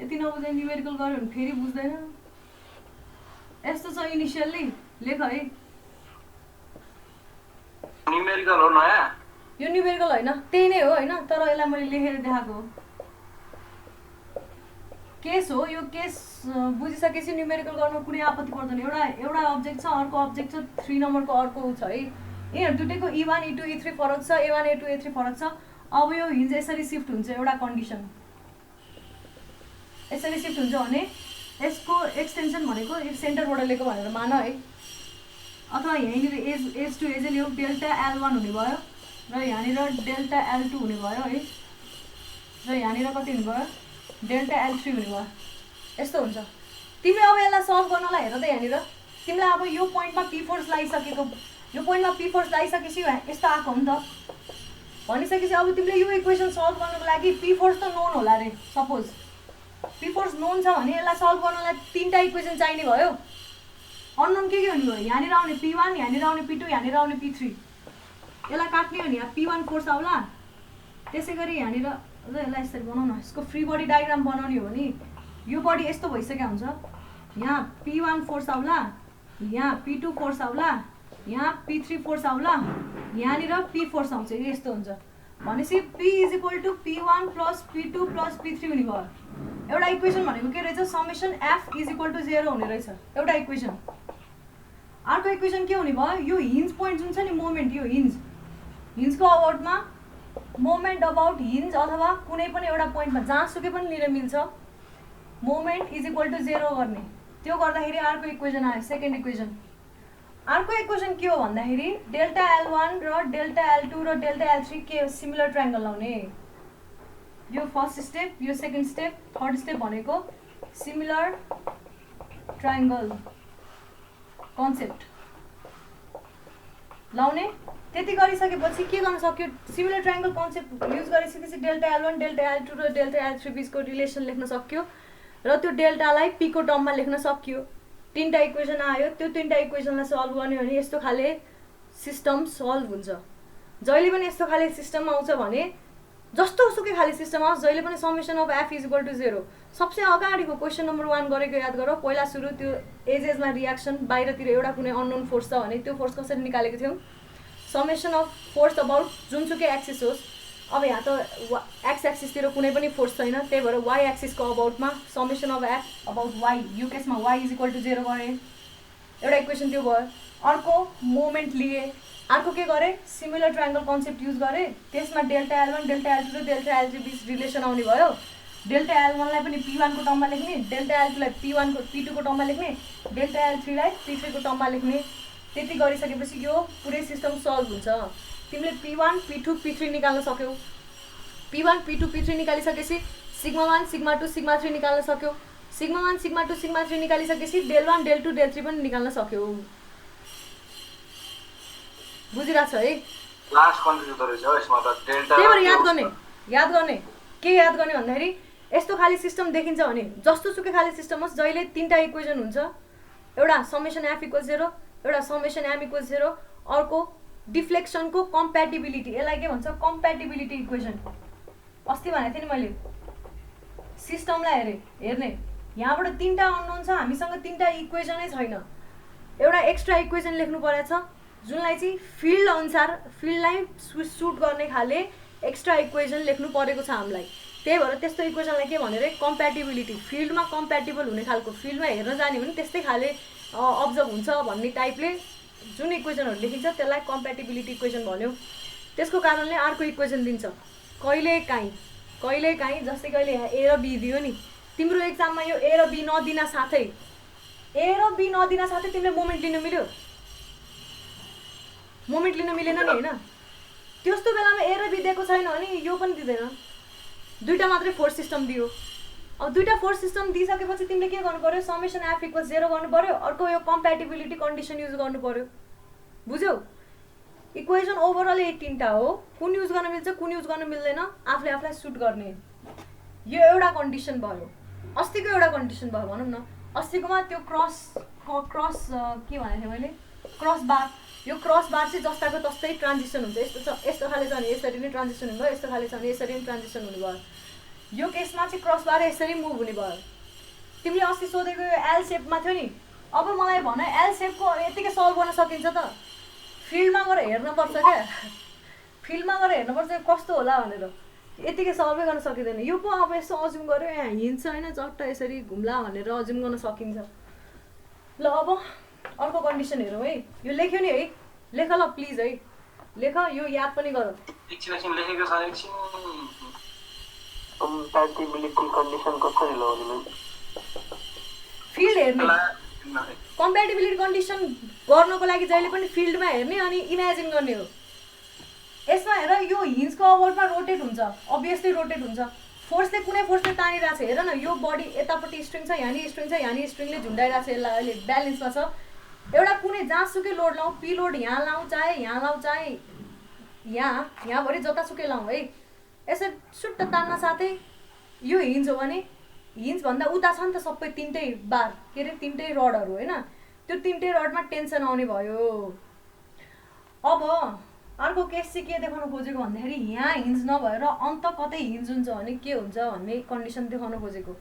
यति नबुझे न्युमेरिकल गऱ्यो भने फेरि बुझ्दैन। यस्तो छ इनिसियल्ली, लेख है। न्युमेरिकल हो नयाँ, यो न्युमेरिकल होइन, त्यही नै हो होइन, तर यसलाई मैले लेखेर देखाएको हो। केस हो यो। केस बुझिसकेपछि न्युमेरिकल गर्न कुनै आपत्ति पर्दैन। एउटा अब्जेक्ट छ, अर्को अब्जेक्ट छ, 3 नम्बरको अर्को छ है। यिनीहरू दुइटैको E1 E2 E3 फरक छ, A1 A2 A3 फरक छ। अब यो हिन्ज यसरी सिफ्ट हुन्छ, एउटा कन्डिसन यसरी सिफ्ट हुन्छ भने यसको एक्सटेन्सन भनेको यो सेन्टरबाट लिएको भनेर मान है। अथवा यहीँनिर एज टु एज लियो, डेल्टा L1 हुने भयो र यहाँनिर डेल्टा L2 हुने भयो है, र यहाँनिर कति हुने भयो, डेल्टा L3 हुने भयो। यस्तो हुन्छ। तिमीले अब यसलाई सल्भ गर्नलाई हेर त, यहाँनिर तिमीलाई अब यो पोइन्टमा पी फोर्स लगाइसकेको, यो पोइन्टमा पी फोर्स लगाइसकेपछि यस्तो आएको हो नि त। भनिसकेपछि अब तिमीले यो इक्वेसन सल्भ गर्नको लागि पी फोर्स त नोन होला अरे। सपोज पी फोर्स नोन छ भने यसलाई सल्भ गर्नलाई 3टा इक्वेसन चाहिने भयो। अननोन के हुने भयो, यहाँनिर आउने P1, यहाँनिर आउने P2, यहाँनिर आउने P3। यसलाई काट्ने हो भने यहाँ P1 फोर्स आउला। त्यसै गरी यहाँनिर यसलाई यसरी बनाउन, यसको फ्री बडी डायग्राम बनाउने हो भने यो बडी यस्तो भइसकेको हुन्छ। यहाँ P1 फोर्स आउला, यहाँ P2 फोर्स आउला, यहाँ P3 फोर्स आउला, यहाँनिर P फोर्स आउँछ। यस्तो हुन्छ भनेपछि P is equal to P1 plus P2 plus P3 हुने भयो। एउटा इक्वेसन भनेको के रहेछ, summation F is equal to 0 हुने रहेछ एउटा इक्वेसन। अर्को इक्वेसन के हुने भयो, यो हिन्ज पोइन्ट जुन छ नि, मोमेन्ट, यो हिन्जको अबाउटमा मोमेन्ट अबाउट हिन्ज अथवा कुनै पनि एउटा पोइन्टमा जहाँसुकै पनि लिन मिल्छ, मोमेन्ट इज इक्वल टु 0 गर्ने। त्यो गर्दाखेरि अर्को इक्वेसन आयो, सेकेन्ड इक्वेसन। अर्को इक्वेसन के हो भन्दाखेरि डेल्टा L1 र डेल्टा L2 र डेल्टा L3 के सिमिलर ट्रायङ्गल लाउने। यो फर्स्ट स्टेप, यो सेकेन्ड स्टेप, थर्ड स्टेप भनेको सिमिलर ट्रायङ्गल कन्सेप्ट। लाउने। त्यति गरिसकेपछि के गर्न सक्यो, सिमिलर ट्रायङ्गल कन्सेप्ट युज गरिसकेपछि डेल्टा L1 डेल्टा L2 र डेल्टा L3 बिचको रिलेसन लेख्न सक्यो र त्यो डेल्टालाई p को टर्ममा लेख्न सक्यो। तीनटा इक्वेसन आयो, त्यो तीनटा इक्वेसनलाई सल्भ गर्ने भने यस्तो खाले सिस्टम सल्भ हुन्छ। जहिले पनि यस्तो खाले सिस्टम आउँछ भने जस्तो सुकै खाले सिस्टम आओस् जहिले पनि summation of f is equal to 0। सबसे अगाडिको क्वेसन नम्बर 1 गरेको याद गरौ। पहिला सुरु त्यो एजेसमा रियाक्सन बाहिरतिर एउटा कुनै अननोन फोर्स छ भने त्यो फोर्स कसरी निकालेको थियौँ, समेसन अफ फोर्स अबाउट जुनसुकै एक्सिस होस्। अब यहाँ त एक्स एक्सिसतिर कुनै पनि फोर्स छैन, त्यही भएर वाइ एक्सिसको अबाउटमा summation of F about Y, यो केसमा वाइ इज इक्वल टु 0 गरेँ। एउटा इक्वेसन त्यो भयो। अर्को मोमेन्ट लिए, अर्को के गरेँ, सिमिलर ट्रायङ्गल कन्सेप्ट युज गरेँ। त्यसमा डेल्टा L1 डेल्टा L2 र डेल्टा L3 बिच रिलेसन आउने भयो। डेल्टा L1 लाई पनि p1 को टर्ममा लेख्ने, डेल्टा L2 लाई p2 को टर्ममा लेख्ने, डेल्टा L3 लाई p3 को टर्ममा लेख्ने। त्यति गरिसकेपछि यो पुरै सिस्टम सल्भ हुन्छ। तिमीले p1 p2 p3 निकाल्न सक्यौ। p1 p2 p3 निकालिसकेपछि सिग्मा 1 सिग्मा 2 सिग्मा 3 निकाल्न सक्यौ। सिग्मा 1 सिग्मा 2 सिग्मा 3 निकालिसकेपछि डेल 1 डेल 2 डेल 3 पनि निकाल्न सक्यौ। बुझिरहेछ है? लास्ट कन्फ्युज रहेछ यसमा त डेल्टा। त्यही भएर याद गर्ने के याद गर्ने भन्दाखेरि यस्तो खाली सिस्टम देखिन्छ भने जस्तो सुकै खाली सिस्टम होस् जहिले तीनटा इक्वेसन हुन्छ। एउटा समेसन f इक्वल्स 0, एउटा समेसन m इक्वल्स 0, अर्को डिफ्लेक्सनको कम्प्याटिबिलिटी, यसलाई के भन्छ कम्प्याटिबिलिटी इक्वेसन। अस्ति भनेको थिएँ नि मैले सिस्टमलाई हेर्ने यहाँबाट तीनटा अननोन छ, हामीसँग तीनटा इक्वेसनै छैन। एउटा एक्स्ट्रा इक्वेसन लेख्नु परेको छ जुनलाई चाहिँ फिल्ड अनुसार फिल्डलाई सुट गर्ने खाले एक्स्ट्रा इक्वेसन लेख्नु परेको छ हामीलाई। त्यही भएर त्यस्तो इक्वेसनलाई के भनेर कम्प्याटिबिलिटी, फिल्डमा कम्प्याटिबल हुने खालको, फिल्डमा हेर्न जाने भने त्यस्तै खाले अब्जर्भ हुन्छ भन्ने टाइपले जुन इक्वेसनहरू लेखिन्छ त्यसलाई कम्प्याटिबिलिटी इक्वेसन भन्यो। त्यसको कारणले अर्को इक्वेसन दिन्छ कहिलेकाहीँ जस्तै कहिले यहाँ a र b दियो नि, तिम्रो एक्जाममा यो a र b नदिन साथै तिमीले मोमेन्ट लिन मिल्यो, मोमेन्ट लिन मिलेन नि होइन। त्यस्तो बेलामा a र b दिएको छैन भने यो पनि दिँदैन, दुईटा मात्रै फोर्स सिस्टम दियो। अब दुईटा फोर्स सिस्टम दिइसकेपछि तिमीले के गर्नु पर्यो, समेसन f इक्वल्स 0 गर्नु पर्यो, अर्को यो कम्प्याटिबिलिटी कन्डिसन युज गर्नु पर्यो। बुझ्यौ? इक्वेसन ओभरअल यही तीनटा हो, कुन युज गर्न मिल्छ कुन युज गर्न मिल्दैन आफूले आफूलाई सुट गर्ने। यो एउटा कन्डिसन भयो। अस्तिको एउटा कन्डिसन भयो भनौँ न। अस्तिकोमा त्यो क्रस के भनेको थिएँ मैले, क्रस बार। यो क्रस बार चाहिँ जस्ताको तस्तै ट्रान्जिसन हुन्छ। यस्तो छ, यस्तो खाले छ भने यसरी नै ट्रान्जिसन हुने भयो, यस्तो खाले छ भने यसरी नै ट्रान्जिसन हुने भयो। यो केसमा चाहिँ क्रस बार यसरी मुभ हुने भयो। तिमीले अस्ति सोधेको यो एल सेपमा थियो नि, अब मलाई भन एल सेपको यतिकै सल्भ गर्न सकिन्छ त? फिल्डमा गएर हेर्नुपर्छ क्या, फिल्डमा गएर हेर्नुपर्छ कस्तो होला भनेर, यतिकै सल्भै गर्न सकिँदैन। यो पो अब यसो अज्युम गऱ्यो यहाँ हिँड्छ होइन चट्ट यसरी घुम्ला भनेर अज्युम गर्न सकिन्छ। ल अब अर्को कन्डिसन हेरौँ है। यो लेख्यो नि है, लेख ल प्लिज है, लेख, यो याद पनि गर। एकछिन लेखेको छ, एकछिन कम्प्याटिबिलिटी कन्डिसन कसरी लगाउने? फिल्ड हेर्ने, कम्प्याटिबिलिटी कन्डिसन गर्नको लागि जहिले पनि फिल्डमा हेर्ने अनि इमेजिन गर्ने हो। यसमा हेर, यो हिन्जको अबाउटमा रोटेट हुन्छ, अभियसली रोटेट हुन्छ। फोर्सले कुनै फोर्सले तानिरहेको छ, हेर न यो बडी यतापट्टि स्ट्रिङ छ, यहाँनिर स्ट्रिङ छ, यहाँनिर स्ट्रिङले झुन्डाइरहेको छ, यसलाई अहिले ब्यालेन्समा छ। एउटा कुनै जहाँसुकै लोड लाउँ, पी लोड यहाँ लाउँ चाहे यहाँ लाउँ चाहे यहाँभरि जतासुकै लाउँ है, यसरी सुट्ट तान्न साथै यो हिन्ज हो भने हिन्जभन्दा उता छ नि त सबै तिनटै बार, के अरे तिनटै रडहरू होइन, त्यो तिनटै रडमा टेन्सन आउने भयो। अब अर्को केस चाहिँ के देखाउन खोजेको भन्दाखेरि यहाँ हिन्ज नभएर अन्त कतै हिन्ज हुन्छ भने के हुन्छ भन्ने कन्डिसन देखाउन खोजेको।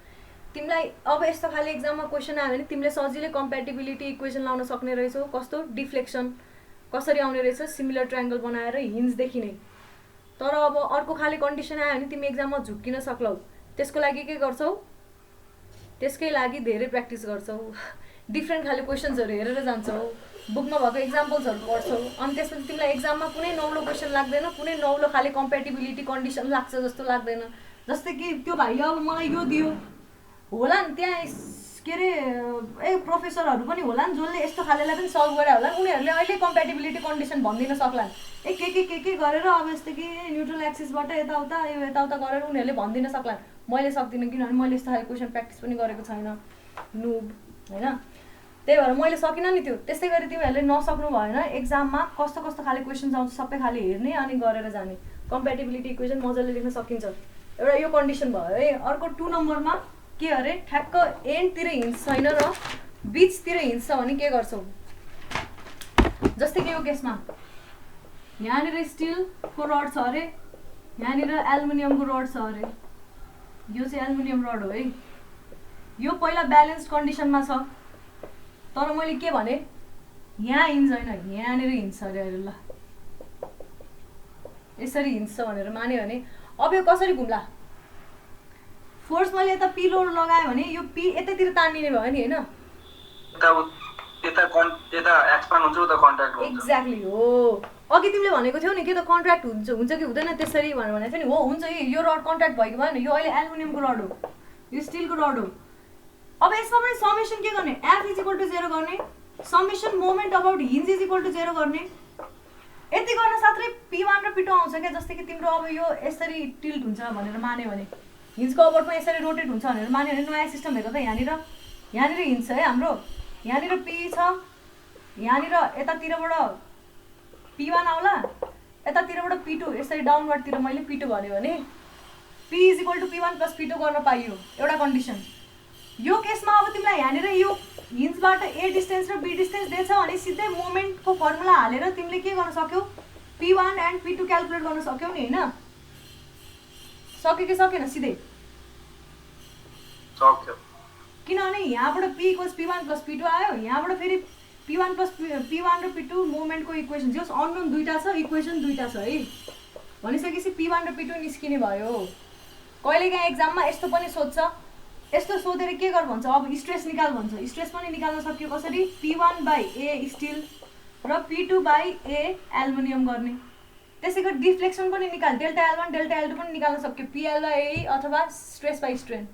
तिमीलाई अब यस्तो खाले एक्जाममा क्वेसन आयो भने तिमीले सजिलै कम्प्याटिबिलिटी इक्वेसन लाउन सक्ने रहेछौ। कस्तो? डिफ्लेक्सन कसरी आउने रहेछ, सिमिलर ट्रायङ्गल बनाएर हिन्जदेखि नै। तर अब अर्को खाले कन्डिसन आयो भने तिमी एक्जाममा झुक्किन सक्लौ। त्यसको लागि के गर्छौ, त्यसकै लागि धेरै प्र्याक्टिस गर्छौ, डिफ्रेन्ट खाले क्वेसन्सहरू हेरेर जान्छौ, बुकमा भएको इक्जाम्पल्सहरू पढ्छौ, अनि त्यसपछि तिमीलाई एक्जाममा कुनै नौलो क्वेसन लाग्दैन, कुनै नौलो खाले कम्प्याटिबिलिटी कन्डिसन लाग्छ जस्तो लाग्दैन। जस्तै कि त्यो भाइले अब मलाई यो दियो होला नि, त्यहाँ के अरे प्रोफेसरहरू पनि होला नि जसले यस्तो खालेलाई पनि सल्भ गरे होला, उनीहरूले अहिले कम्प्याटिबिलिटी कन्डिसन भनिदिन सक्लान्। के गरेर अब यस्तो कि न्युट्रल एक्सिसबाट यताउता यो यताउता गरेर उनीहरूले भनिदिन सक्लान्। मैले सक्दिनँ किनभने मैले यस्तो खाले क्वेसन प्र्याक्टिस पनि गरेको छैन, नुब होइन। त्यही भएर मैले सकिनँ नि त्यो। त्यस्तै गरी तिमीहरूले नसक्नु भएन एक्जाममा कस्तो कस्तो खाले क्वेसन्स आउँछ सबै खाले हेर्ने अनि गरेर जाने। कम्प्याटिबिलिटी इक्वेसन मजाले लेख्न सकिन्छ। एउटा यो कन्डिसन भयो है। अर्को 2 नम्बरमा के अरे ठ्याक्क एन्डतिर हिँड्छ छैन र बिचतिर हिँड्छ भने के गर्छौ? जस्तै कि यो केसमा यहाँनिर स्टिलको रड छ अरे, यहाँनिर एल्युमिनियमको रड छ अरे। यो चाहिँ एल्युमिनियम रड हो है। यो पहिला ब्यालेन्स्ड कन्डिसनमा छ, तर मैले के भने यहाँ हिँड्छ होइन यहाँनिर हिँड्छ अरे अहिले। ल यसरी हिँड्छ भनेर मान्यो भने अब यो कसरी घुम्ला? फोर्स मैले यता पी लोड लगाएँ भने यो पी यतैतिर तानिने भयो नि होइन? एक्ज्याक्टली हो। अघि तिमीले भनेको थियौ नि के त कन्ट्र्याक्ट हुन्छ कि हुँदैन त्यसरी भनेर भनेको थियो नि। हो हुन्छ है, यो रड कन्ट्र्याक्ट भएको भएन। यो अहिले एल्युमिनियमको रड हो, यो स्टिलको रड हो। अब यसमा पनि समेसन के गर्ने? एफ इज इक्वल टु 0 गर्ने, summation moment about hinge is equal to 0 गर्ने। यति गर्न साथै P1 र P2 आउँछ क्या। जस्तै कि तिम्रो अब यो यसरी टिल्ट हुन्छ भनेर मान्यो भने, हिन्जको अबाउटमा यसरी रोटेट हुन्छ भनेर मान्यो भने नयाँ सिस्टम हेर त। यहाँनिर हिन्ज है हाम्रो, यहाँनिर P छ, यहाँनिर यतातिरबाट P1 आउला, यतातिरबाट P2, यसरी डाउनवर्डतिर मैले P2 भन्यो भने P is equal to P1 plus P2 गर्न पाइयो। एउटा कन्डिसन। यो केसमा अब तिमीलाई यहाँनिर यो हिन्जबाट ए डिस्टेन्स र बी डिस्टेन्स दिएछ भने सिधै मोमेन्टको फर्मुला हालेर तिमीले के गर्न सक्यौ? P1 एन्ड P2 क्यालकुलेट गर्न सक्यौ नि होइन? सक्यो कि सकेन? सिधै सक्यो। किनभने यहाँबाट P equals P1 plus P2 आयो, यहाँबाट फेरि P1 प्लस P1 र P2 मोमेन्टको इक्वेसन जस अननोन दुईटा छ, इक्वेसन दुईटा छ है। भनिसकेपछि P1 र P2 निस्किने भयो। कहिलेकाहीँ एक्जाममा यस्तो पनि सोध्छ, यस्तो सोधेर के गर भन्छ? अब स्ट्रेस निकाल भन्छ। स्ट्रेस पनि निकाल्न सक्यो कसरी? P1/A स्टिल र P2/A एल्युमिनियम गर्ने। त्यसै गरी डिफ्लेक्सन पनि निकाल, डेल्टा L1 डेल्टा L2 पनि निकाल्न सक्यो PL/A अथवा स्ट्रेस बाई स्ट्रेन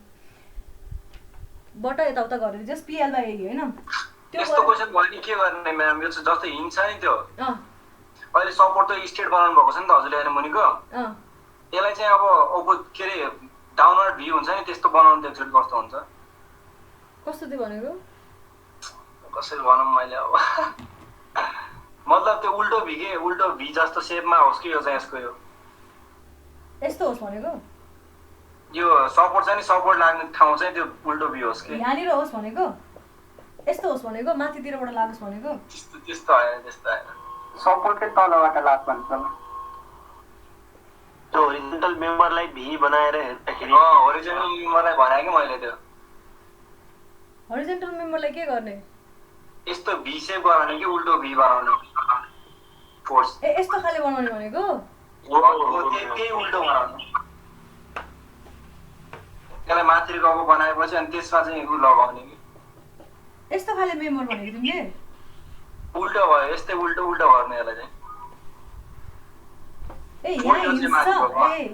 बाट यताउता गरेर जस्ट PL/A होइन? त्यस्तो क्वेशन भयो नि के गर्ने म्याम? यो चाहिँ जस्तै हिन्छ नि त्यो अहिले सपोर्ट त स्ट्रेट बनाउनु भएको छ नि त हजुरले होइन मुनिको। यसलाई चाहिँ अब के अरे डाउनवर्ड भ्यू हुन्छ नि त्यस्तो बनाउनु त एक्चुअली कस्तो हुन्छ? कस्तो त्यो भनेको? कसरी भनौँ मैले अब मतलब त्यो उल्टो भी जस्तो सेपमा होस् कि यो चाहिँ यसको यो यस्तो होस् भनेको? यो सपोर्ट चाहिँ नि सपोर्ट लाग्ने ठाउँ चाहिँ त्यो उल्टो भी होस् कि यहाँनिर होस् भनेको? यस्तो होस् भनेको? माथितिरबाट लागोस् भनेको? त्यस्तो होइन सपोर्टकै तलबाट लाग भन्छ। त्यो होरिजोन्टल मेम्बरलाई भी बनाएर हेर्दाखेरि होरिजोन्टल मेम्बरलाई भने कि मैले त्यो होरिजोन्टल मेम्बरलाई के गर्ने? यस्तो भी सेप बनाउने कि उल्टो भी बनाउने फोर्स। यस्तो खाले बनाउने भनेको? त्यही उल्टो बनाउने। त्यसलाई माथिको अब बनाएपछि अनि त्यसमा चाहिँ उ लगाउने कि यस्तो खाले मेम्बर भनेको तिमीले? उल्टो भयो, यस्तै उल्टो गर्ने यसलाई चाहिँ। यहाँ हिन्ज छ,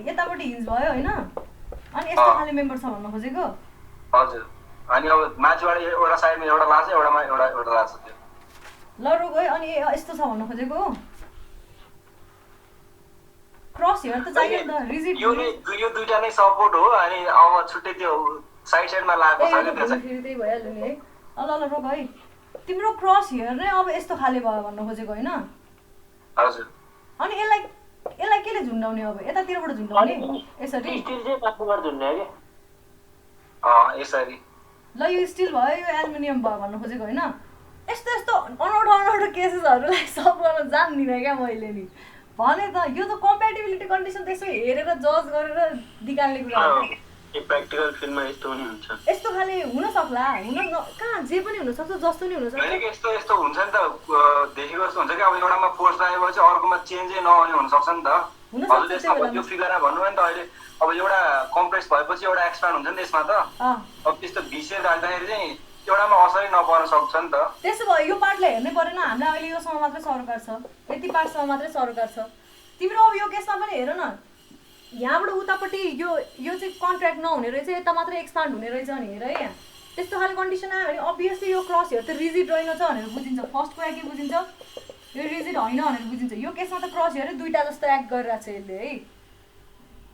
यतापट्टि हिन्ज भयो होइन? अनि यस्तो खाले मेम्बर छ भन्न खोजेको? हजुर। अनि अब माथिबाट एउटा साइडमा एउटा लाग्छ, एउटामा एउटा लाग्छ त्यो। ल रोग है। अनि यस्तो छ भन्न खोजेको? क्रस हेयर त चाहियो नि त, रिजिड। यो दुईटा नै सपोर्ट हो अनि अब छुट्टै त्यो साइडमा लागेको छ नि त्यसै। फेरि त्यही भइहाल्यो नि है। ल रोग है। तिम्रो क्रस हेयर नै अब यस्तो खाले भयो भन्न खोजेको होइन? हजुर। अनि यसलाई केले झुन्डाउने? अब यतातिरबाट झुन्डाउने यसरी? स्टिल चाहिँ माथिबाट झुन्ड्यायो के? यसरी। ल यो स्टिल भयो, यो एल्युमिनियम भयो भन्न खोजेको होइन? यस्तो अनौठो केसेसहरूलाई सल्भ गर्न जान्दिनँ क्या मैले नि। भने त यो त कम्प्याटिबिलिटी कन्डिसन त्यसो हेरेर जज गरेर निकाल्ने कुरा हो। प्र्याक्टिकल फिल्डमा यस्तो पनि हुन्छ। यस्तो खाले हुन सक्ला, कहाँ जे पनि हुन सक्छ, जस्तो नि हुन सक्छ। यस्तो हुन्छ नि त, देखेको जस्तो हुन्छ कि अब एउटामा फोर्स लागेपछि अर्कोमा चेन्जै नहुने हुन सक्छ नि त। हजुरले यसमा यो फिगरमा भन्नुभयो नि त अहिले अब एउटा कम्प्रेस भएपछि एउटा एक्सपान्ड हुन्छ नि त्यसमा त। अब त्यस्तो भिसेप राख्दाखेरि चाहिँ एउटामा असरै नपर्न सक्छ नि त। त्यसो भयो यो पार्टलाई हेर्नै परेन? हामीलाई अहिले योसँग मात्रै सरोकार छ, यति पार्टसँग मात्रै सरोकार छ। तिम्रो अब यो केसमा पनि हेर न, यहाँबाट उतापट्टि यो चाहिँ कन्ट्र्याक्ट नहुने रहेछ, यता मात्रै एक्सपान्ड हुने रहेछ नि हेर है। यहाँ त्यस्तो खाले कन्डिसन आयो भने अभियसली यो क्रस हेयर त रिजिड रहेनछ भनेर बुझिन्छ। फर्स्ट कुरा के बुझिन्छ? यो रिजिड होइन भनेर बुझिन्छ। यो केसमा त क्रस हेयर दुईटा जस्तो एक्ट गरिरहेको छ यसले है।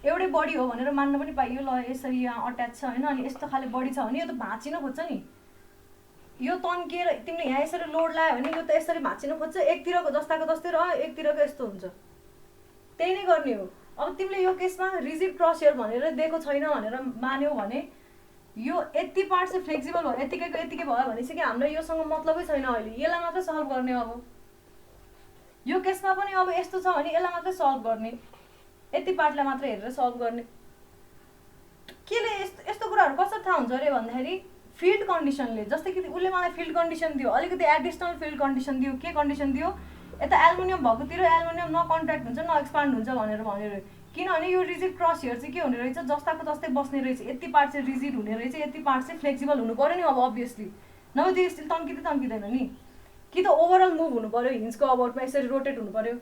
एउटै बडी हो भनेर मान्न पनि पाइयो। ल यसरी यहाँ अट्याच छ होइन? अनि यस्तो खाले बडी छ भने यो त भाँचिन खोज्छ नि। यो तन्किएर तिमीले यहाँ यसरी लोड लायो भने यो त यसरी भाँचिन खोज्छ, एकतिरको जस्ताको जस्तै रह्यो, एकतिरको यस्तो हुन्छ। त्यही नै गर्ने हो। अब तिमीले यो केसमा रिजिड क्रस हेयर भनेर दिएको छैन भनेर मान्यौ भने यो यति पार्ट चाहिँ फ्लेक्सिबल भयो, यतिकैको यतिकै भयो भनेपछि हामीलाई योसँग मतलबै छैन अहिले, यसलाई मात्रै सल्भ गर्ने। अब यो केसमा पनि अब यस्तो छ भने यसलाई मात्रै सल्भ गर्ने, यति पार्टलाई मात्रै हेरेर सल्भ गर्ने। केले यस्तो कुराहरू कसरी थाहा हुन्छ अरे भन्दाखेरि फिल्ड कन्डिसनले, जस्तै कि उसले मलाई फिल्ड कन्डिसन दियो, अलिकति एडिसनल फिल्ड कन्डिसन दियो। के कन्डिसन दियो? यता एल्युमिनियम भएकोतिर एल्युमिनियम न कन्ट्र्याक्ट हुन्छ न एक्सपान्ड हुन्छ भनेर भन्यो रे। किनभने यो रिजिड क्रस हेयर चाहिँ के हुने रहेछ, जस्ताको जस्तै बस्ने रहेछ, यति पार्ट चाहिँ रिजिड हुने रहेछ, यति पार्ट चाहिँ फ्लेक्सिबल हुनु पर्यो नि। अब अभियसली नभए त्यो स्टिल तन्किँदैन नि, कि त ओभरअल मुभ हुनु पर्यो, हिन्जको अबाउटमा यसरी रोटेट हुनु पर्यो।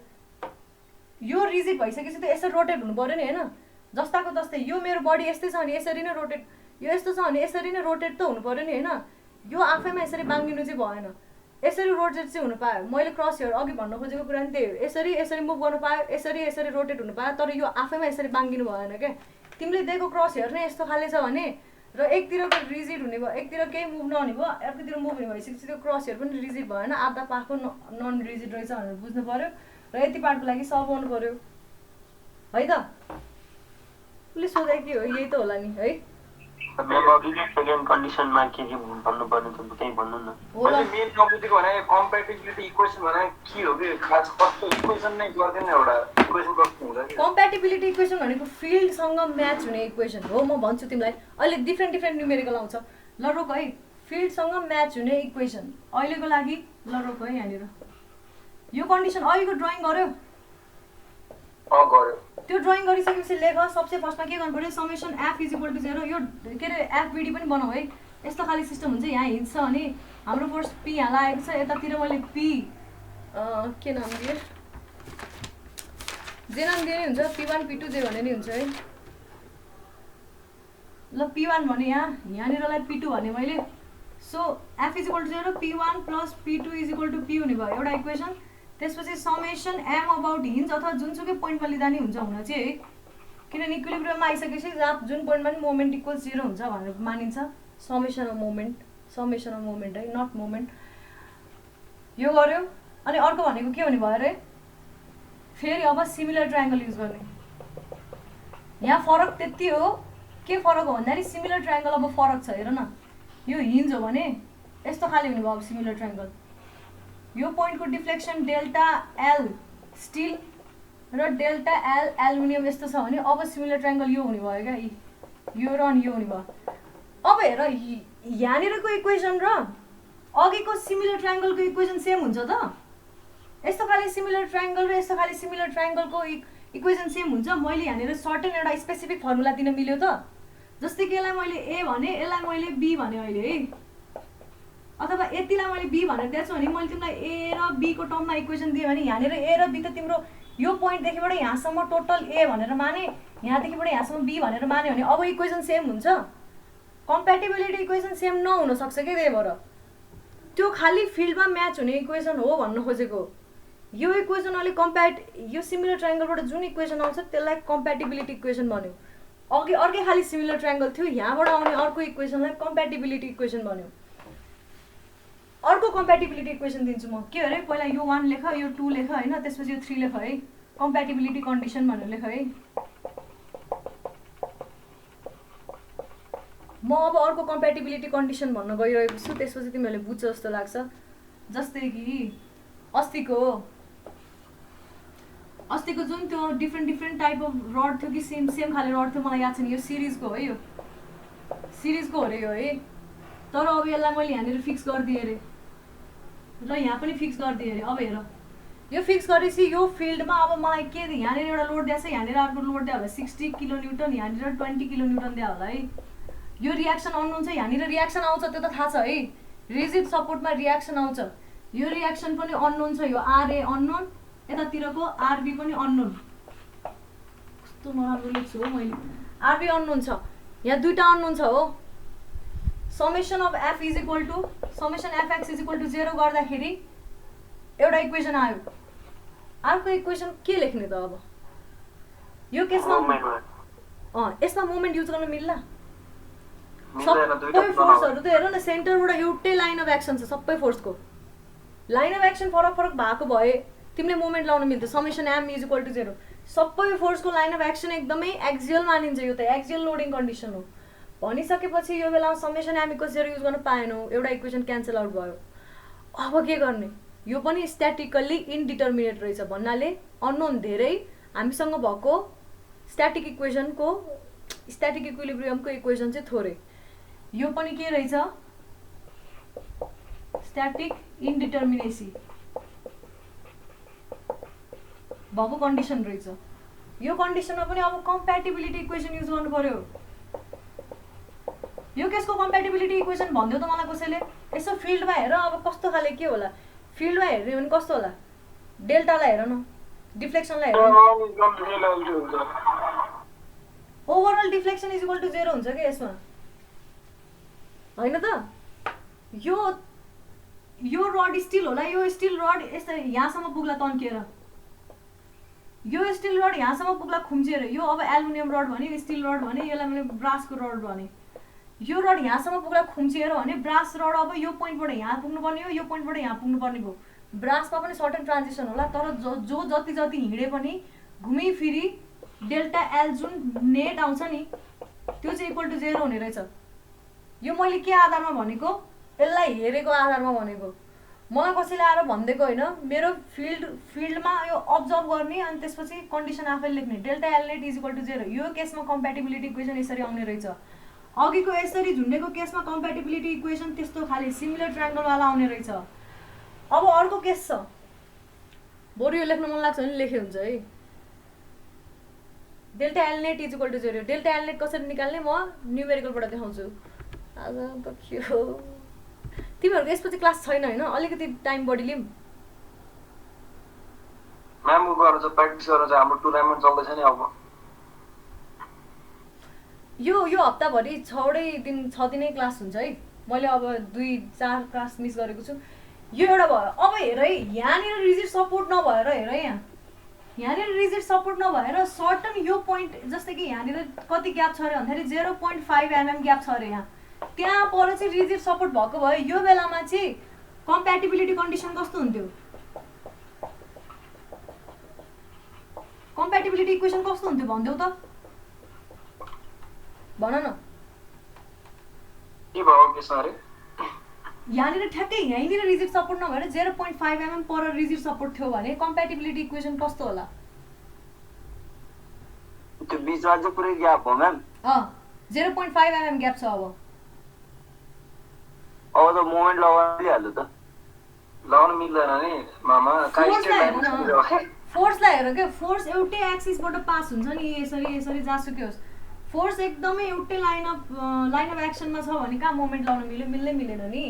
यो रिजिड भइसकेपछि त यसरी रोटेट हुनु पर्यो नि होइन, जस्ताको जस्तै। यो मेरो बडी यस्तै छ भने यसरी नै रोटेट, यो यस्तो छ भने यसरी नै रोटेट त हुनु पर्यो नि होइन। यो आफैमा यसरी बाङ्गिनु चाहिँ भएन, यसरी रोटेट चाहिँ हुनु पायो। मैले क्रस हेयर अघि भन्न खोजेको कुरा नि त्यही हो, यसरी यसरी मुभ गर्नु पायो, यसरी यसरी रोटेट हुनु पायो, तर यो आफैमा यसरी बाङ्गिनु भएन क्या। तिमीले दिएको क्रस हेयर नै यस्तो खाले छ भने र एकतिरको रिजिड हुने भयो, एकतिर केही मुभ नहुने भयो, अर्कोतिर मुभ हुने भइसकेपछि त्यो क्रस हेयर पनि रिजिड भएन, आधा पार्टको नन रिजिड रहेछ भनेर बुझ्नु पर्यो र यति पार्टको लागि सल्भ गर्नु पर्यो है त। उसले सोधे कि हो यही त होला नि है। सेकेन्ड कन्डिसनमा के भन्नु पर्ने त त्यही भन्नु न। मैले मेन कम्प्युटरको भने कम्प्याटिबिलिटी इक्वेसन भने के हो कि खास कस्तो इक्वेसन नै गर्दैन, एउटा इक्वेसन कस्तो हुन्छ कि कम्प्याटिबिलिटी इक्वेसन भनेको फिल्डसँग म्याच हुने इक्वेसन हो। म भन्छु तिमीलाई अहिले डिफ्रेन्ट न्युमेरिकल आउँछ, ल रोक है। फिल्डसँग म्याच हुने इक्वेसन अहिलेको लागि ल रोक है। यहाँनिर यो कन्डिसन अहिलेको ड्रइङ गर्यो, गर्यो। त्यो ड्रइङ गरिसकेपछि लेख। सबसे फर्स्टमा के गर्नु पर्यो, summation F is equal to 0। यो के अरे एफबिडी पनि बनाऊ है। यस्तो खाले सिस्टम हुन्छ, यहाँ हिँड्छ भने हाम्रो फोर्स पी यहाँ लागेको छ, यतातिर मैले पी के नाम दिएँ, जे नाम दिए नि हुन्छ, P1 P2 जे भने नि हुन्छ है। ल P1 भने यहाँनिरलाई P2 भने मैले। So F is equal to 0, P1 plus P2 is equal to P हुने भयो एउटा इक्वेसन। त्यसपछि समेसन एम अबाउट हिन्ज अथवा जुनसुकै पोइन्टमा लिँदा नि हुन्छ हुन चाहिँ है, किनभने इक्विलिब्रियममा आइसकेपछि जहाँ जुन पोइन्टमा नि मोमेन्ट इक्वल 0 हुन्छ भनेर मानिन्छ। समेसन अफ मोमेन्ट है, नट मोमेन्ट। यो गर्यो अनि अर्को भनेको के हुने भयो अरे, फेरि अब सिमिलर ट्रायङ्गल युज गर्ने। यहाँ फरक त्यति हो, के फरक हो भन्दाखेरि सिमिलर ट्रायङ्गल अब फरक छ। हेर न, यो हिन्ज हो भने यस्तो खाले हुने भयो अब सिमिलर ट्रायङ्गल। यो पोइन्टको डिफ्लेक्सन डेल्टा एल स्टिल र डेल्टा एल एल्युमिनियम यस्तो छ भने अब सिमिलर ट्रायङ्गल यो हुने भयो क्या, यो र अनि यो हुने भयो। अब हेर यहाँनिरको इक्वेसन र अघिको सिमिलर ट्रायङ्गलको इक्वेसन सेम हुन्छ त। यस्तो खाले सिमिलर ट्रायङ्गल र यस्तो खाले सिमिलर ट्रायङ्गलको इक्वेसन सेम हुन्छ। मैले यहाँनिर सर्टेन एउटा स्पेसिफिक फर्मुला दिन मिल्यो त। जस्तै कि यसलाई मैले ए भने, यसलाई मैले बी भने अहिले है, अथवा यतिलाई मैले बी भनेर दिएको छु भने मैले तिमीलाई ए र बी को टर्ममा इक्वेसन दिएँ भने यहाँनिर ए र बी त तिम्रो यो पोइन्टदेखिबाट यहाँसम्म टोटल ए भनेर माने, यहाँदेखिबाट यहाँसम्म बी भनेर माने भने अब इक्वेसन सेम हुन्छ। कम्प्याटिबिलिटी इक्वेसन सेम नहुन सक्छ कि, त्यही भएर त्यो खालि फिल्डमा म्याच हुने इक्वेसन हो भन्न खोजेको। यो इक्वेसन अहिले यो सिमिलर ट्रायङ्गलबाट जुन इक्वेसन आउँछ त्यसलाई कम्प्याटिबिलिटी इक्वेसन भन्यो। अघि अर्कै खालि सिमिलर ट्रायङ्गल थियो, यहाँबाट आउने अर्को इक्वेसनलाई कम्प्याटिबिलिटी इक्वेसन भन्यो। अर्को कम्प्याटिबिलिटी इक्वेसन दिन्छु म, के अरे पहिला यो 1 लेख, यो 2 लेख होइन, त्यसपछि यो 3 लेख है। कम्प्याटिबिलिटी कन्डिसन भनेर लेख है। म अब अर्को कम्प्याटिबिलिटी कन्डिसन भन्न गइरहेको छु, त्यसपछि तिमीहरूले बुझ्छ जस्तो लाग्छ। जस्तै कि अस्तिको जुन त्यो डिफ्रेन्ट टाइप अफ रड थियो कि सेम खाले रड थियो, मलाई याद छैन, यो सिरिजको हो, यो सिरिजको हो अरे यो है। तर अब यसलाई मैले यहाँनिर फिक्स गरिदिएँ अरे र यहाँ पनि फिक्स गरिदिएँ अरे। अब हेर यो फिक्स गरेपछि यो फिल्डमा अब मलाई के यहाँनिर एउटा लोड दिएछ, यहाँनिर अर्को लोड दियो होला 60 किलो न्युटन, यहाँनिर 20 किलो न्युटन दियो होला है। यो रियाक्सन अननोन छ, यहाँनिर रियाक्सन आउँछ त्यो त थाहा छ है, रिजिड सपोर्टमा रियाक्सन आउँछ। यो रियाक्सन पनि अननोन छ, यो आरए अननोन, यतातिरको आरबी पनि अननोन। कस्तो नराम्रो लेख्छु हो मैले, आरबी अननोन छ, यहाँ दुईटा अननोन छ हो। Summation of F is equal to summation F x is equal to 0 गर्दाखेरि एउटा इक्वेसन आयो। अर्को इक्वेसन के लेख्ने त अब यो केसमा? यसमा मोमेन्ट युज गर्न मिल्ला, मिल्दैन दुईटा सबै फोर्सहरू त हेर न सेन्टरबाट एउटै लाइन अफ एक्सन छ सबै फोर्सको लाइन अफ एक्सन फरक फरक भएको भए तिमीले मोमेन्ट लाउन मिल्थ्यो summation M is equal to 0 सबै फोर्सको लाइन अफ एक्सन एकदमै एक्सियल मानिन्छ यो त एक्सियल लोडिङ कन्डिसन हो भनिसकेपछि यो बेलामा समेसन एम इक्वल 0 युज गर्न पाएनौ एउटा इक्वेसन क्यान्सल आउट भयो अब के गर्ने यो पनि स्ट्याटिकल्ली इन्डिटर्मिनेट रहेछ भन्नाले अननोन धेरै हामीसँग भएको स्ट्याटिक इक्विलिब्रियमको इक्वेसन चाहिँ थोरै यो पनि के रहेछ स्ट्याटिक इन्डिटर्मिनेसी भएको कन्डिसन रहेछ यो कन्डिसनमा पनि अब कम्प्याटिबिलिटी इक्वेसन युज गर्नु पर्यो यो केसको कम्प्याटिबिलिटी इक्वेसन भन्दियो त मलाई कसैले यसो फिल्डमा हेर अब कस्तो खाले के होला फिल्डमा हेर्ने भने कस्तो होला डेल्टालाई हेर न डिफ्लेक्सनलाई हेर overall deflection is equal to 0 हुन्छ के यसमा हैन त यो रड स्टिल होला यो स्टिल रड यस्तै यहाँसम्म पुग्ला तन्केर यो स्टिल रड यहाँसम्म पुग्ला खुम्चिएर यो अब एल्युमिनियम रड भने स्टिल रड भने यसलाई मैले ब्रासको रड भने यो रड यहाँसम्म पुग्ला खुम्चिएर भने ब्रास रड अब यो पोइन्टबाट यहाँ पुग्नुपर्ने हो यो पोइन्टबाट यहाँ पुग्नुपर्ने भयो ब्रासमा पनि सर्टेन ट्रान्जिसन होला तर जो जति जति हिँडे पनि घुमिफिरी डेल्टा एल जुन नेट आउँछ नि त्यो चाहिँ इक्वल टु 0 हुने रहेछ यो मैले के आधारमा भनेको यसलाई हेरेको आधारमा भनेको मलाई कसैले आएर भनिदिएको होइन मेरो फिल्डमा यो अब्जर्भ गर्ने अनि त्यसपछि कन्डिसन आफैले लेख्ने delta L net is equal to 0 यो केसमा कम्प्याटिबिलिटी इक्वेसन यसरी आउने रहेछ अघिको यसरी झुन्डेको केसमा कम्प्याटिबिलिटी इक्वेसन त्यस्तो खाले सिमिलर ट्रायंगलवाला आउने रहेछ अब अर्को केस छ बरु यो लेख्न मन लाग्छ भने लेखे हुन्छ है delta L net is equal to 0 delta L net कसरी निकाल्ने म न्युमेरिकलबाट देखाउँछु आज त के हो तिमीहरुको यसपछि क्लास छैन हैन अलिकति टाइम बढी लिम म्याम गरेर चाहिँ प्र्याक्टिस गरेर चाहिँ हाम्रो टुर्नामेन्ट चल्दैछ नि अब यो हप्ताभरि 6 दिनै क्लास हुन्छ है मैले अब 2-4 क्लास मिस गरेको छु यो एउटा भयो अब हेर है यहाँनिर रिजिड सपोर्ट नभएर हेर यहाँनिर रिजिड सपोर्ट नभएर सर्टन यो पोइन्ट जस्तै कि यहाँनिर कति ग्याप छ अरे भन्दाखेरि 0.5 mm ग्याप छ अरे यहाँ त्यहाँ पर चाहिँ रिजिड सपोर्ट भएको भए यो बेलामा चाहिँ कम्प्याटिबिलिटी कन्डिसन कस्तो हुन्थ्यो कम्प्याटिबिलिटी इक्वेसन कस्तो हुन्थ्यो भन्देऊ त भन न के भयो के सर यहाँनिर ठ्याक्कै यहीँनिर रिजिड सपोर्ट नभएर 0.5 mm पर रिजिड सपोर्ट थियो भने कम्प्याटिबिलिटी इक्वेसन कस्तो होला त्यो बीचमा चाहिँ पुरै ग्याप हो म्याम 0.5 mm ग्याप छ अब त मोमेन्ट लगाइहाल्यो त लगाउन मिल्दैन नि मामा फोर्सलाई हेर के फोर्स एउटै एक्सिसबाट पास हुन्छ नि यसरी यसरी जासुकै होस् फोर्स एकदमै एउटै लाइन अफ एक्सनमा छ भने कहाँ मोमेन्ट लाउन मिल्दै मिलेन नि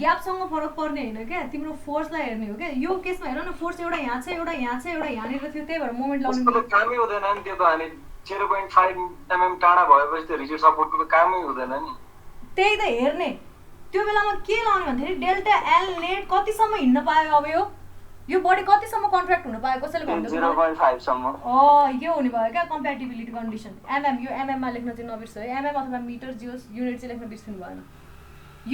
ग्यापसँग फरक पर्ने हैन के तिम्रो फोर्सलाई हेर्ने हो के यो केसमा हेर न फोर्स एउटा यहाँ छ एउटा यहाँ छ एउटा यहाँनिर थियो त्यही भएर मोमेन्ट लाउन मिल्दैन कामै हुँदैन नि त्यो त अनि 0.5 mm टाढा भएपछि त रिजिड सपोर्टको कामै हुँदैन नि त्यही त हेर्ने त्यो बेलामा के लाउने भन्दाखेरि डेल्टा एल नेट कतिसम्म हिँड्न पायो अब यो बडी कतिसम्म कन्ट्र्याक्ट हुन पायो कसैले भन्दै 0.5 सम्म यो हुने भयो क्या कम्प्याटिबिलिटी कन्डिसन एमएम यो एमएम मा लेख्न चाहिँ नबिर्सु है एमएम अथवा मिटर जियोस युनिट चाहिँ लेख्न बिर्सिनु भएन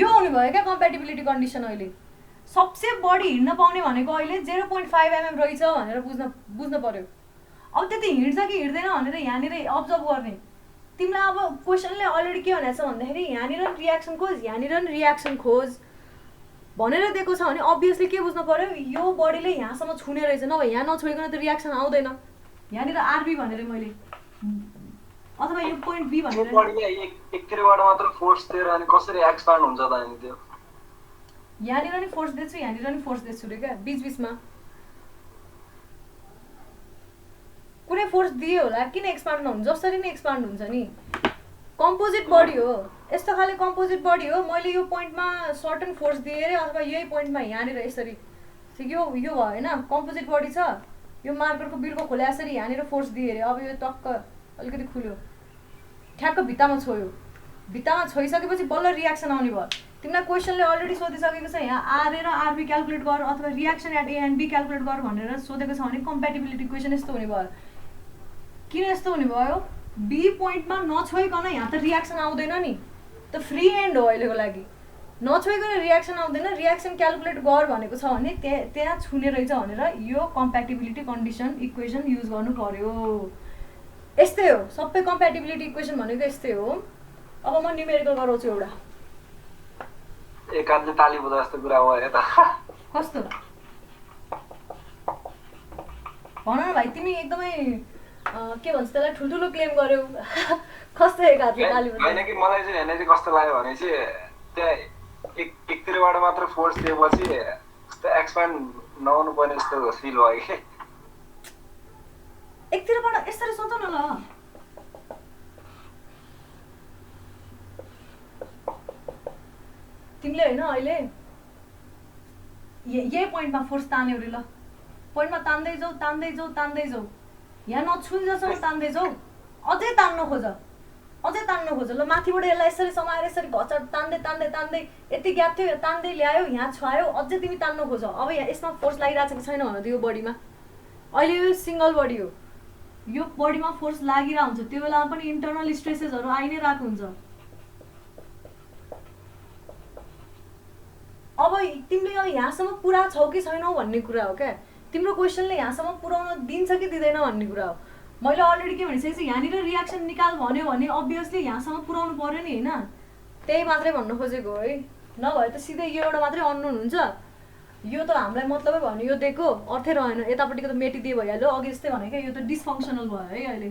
यो हुने भयो क्या कम्प्याटिबिलिटी कन्डिसन अहिले सबसे बढी हिँड्न पाउने भनेको अहिले 0.5 mm रहेछ भनेर बुझ्न पर्यो अब त्यति हिँड्छ कि हिँड्दैन भनेर यहाँनिर अब्जर्भ गर्ने तिमीलाई अब क्वेसनले अलरेडी के भनेछ भन्दाखेरि यहाँनिर रियाक्सन खोज भनेर दिएको छ भने अभियसली के बुझ्न पर्यो यो बडीले यहाँसम्म छुने रहेछ नभए यहाँ नछोइकन त रियाक्सन आउँदैन यहाँनिर आरबी भनेर मैले अथवा यो पोइन्ट बी भनेर बडीले एकतिरबाट मात्र फोर्स दिएर अनि कसरी एक्सपान्ड हुन्छ त अनि त्यो यहाँनिर नि फोर्स दिन्छु यहाँनिर नि फोर्स दिन्छु रे क्या बीचमा कुनै फोर्स दियो होला किन एक्सपान्ड नहुन्छ जसरी नै एक्सपान्ड हुन्छ नि कम्पोजिट बडी हो यस्तो खाले कम्पोजिट बडी हो मैले यो पोइन्टमा सर्टन फोर्स दिएर अथवा यही पोइन्टमा यहाँनिर यसरी यो भयो हैन कम्पोजिट बडी छ यो मार्करको बिर्को खोले यसरी यहाँनिर फोर्स दिएर अब यो टक्क अलिकति खुल्यो ठ्याक्क भित्तामा छोयो भित्तामा छोइसकेपछि बल्ल रियाक्सन आउने भयो तिमीलाई क्वेसनले अलरेडी सोधिसकेको छ यहाँ आर र आरबी क्याल्कुलेट गर अथवा reaction at A and B calculate गर भनेर सोधेको छ भने कम्प्याटिबिलिटी इक्वेसन यस्तो हुने भयो किन यस्तो हुने भयो बी पोइन्टमा नछोइकन यहाँ त रियाक्सन आउँदैन नि त फ्री एन्ड हो अहिलेको लागि। नछोइकन रियाक्सन आउँदैन, रियाक्सन क्यालकुलेट गर भनेको छ भने त्यहाँ छुने रहेछ भनेर यो कम्प्याटिबिलिटी कन्डिसन इक्वेसन युज गर्नु पर्यो। यस्तै हो सबै कम्प्याटिबिलिटी इक्वेसन भनेको यस्तै हो। अब म न्युमेरिकल गराउँछु एउटा। एकान्त ताली बजा जस्तो कुरा भयो त। कस्तो भन न भाइ, तिमी एकदमै के भन्छ त्यसलाई ठुल्ठुलो क्लेम गर्यौ। कस्तो एक हातले ताली बजा? होइन कि मलाई चाहिँ हेर्ने चाहिँ कस्तो लाग्यो भने चाहिँ त्यहाँ एकतिरबाट मात्र फोर्स दिएपछि त्यस्तो एक्सपान्ड नहुनु पर्ने जस्तो फिल भयो कि। एकतिरबाट यसरी सोच न ल। तिमीले होइन अहिले यही पोइन्टमा फोर्स तान्यौ रे ल। पोइन्टमा तान्दै जाऊ तान्दै जाऊ तान्दै जाऊ, यहाँ नछुन्जेसम्म तान्दै जाऊ, अझै तान्नु खोज अझै तान्नु खोज ल। माथिबाट यसलाई यसरी समाएर यसरी घचाड तान्दै तान्दै तान्दै यति ग्याप थियो, तान्दै ल्यायो, यहाँ छुवायो, अझै तिमी तान्नु खोज। अब यहाँ यसमा फोर्स लागिरहेको छ कि छैन भन त यो बडीमा। अहिले यो सिङ्गल बडी हो, यो बडीमा फोर्स लागिरहेको हुन्छ, त्यो बेलामा पनि इन्टरनल स्ट्रेसेसहरू आइ नै रहेको हुन्छ। अब तिमीले अब यहाँसम्म पुरा छौ कि छैनौ भन्ने कुरा हो क्या। तिम्रो क्वेसनले यहाँसम्म पुऱ्याउन दिन्छ कि दिँदैन भन्ने कुरा हो। मैले अलरेडी के भनिसकेको छु, यहाँनिर रियाक्सन निकाल भन्यो भने अभियसली यहाँसम्म पुऱ्याउनु पर्यो नि होइन। त्यही मात्रै भन्नु खोजेको है, नभए त सिधै यो एउटा मात्रै अननोन हुन्छ। यो त हामीलाई मतलबै भन्यो, यो दिएको अर्थै रहेन। यतापट्टिको त मेटिदिए भइहाल्यो, अघि जस्तै भनेको यो त डिसफङ्सनल भयो है। अहिले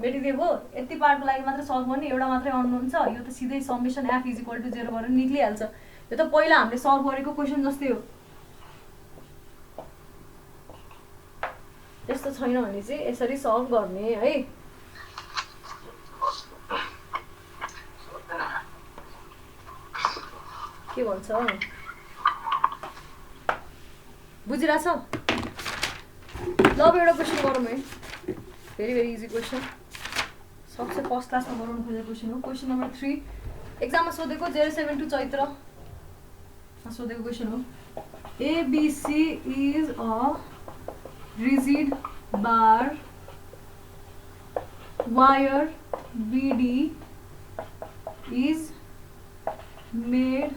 मेटिदिए भयो, यति पार्टको लागि मात्रै सल्भ गर्ने, एउटा मात्रै अननोन छ। यो त सिधै summation F is equal to 0 गरेर निक्लिहाल्छ। यो त पहिला हामीले सल्भ गरेको क्वेसन जस्तै हो। यस्तो छैन भने चाहिँ यसरी सल्भ गर्ने है। के भन्छ बुझिरहेछ? ल अब एउटा क्वेसन गरौँ है, भेरी भेरी इजी क्वेसन, सबसे फर्स्ट क्लासमा गराउनु खोजेको क्वेसन हो। क्वेसन नम्बर 3 एक्जाममा सोधेको 072 चैत्रमा सोधेको क्वेसन हो। ABC is a rigid bar wire BD is made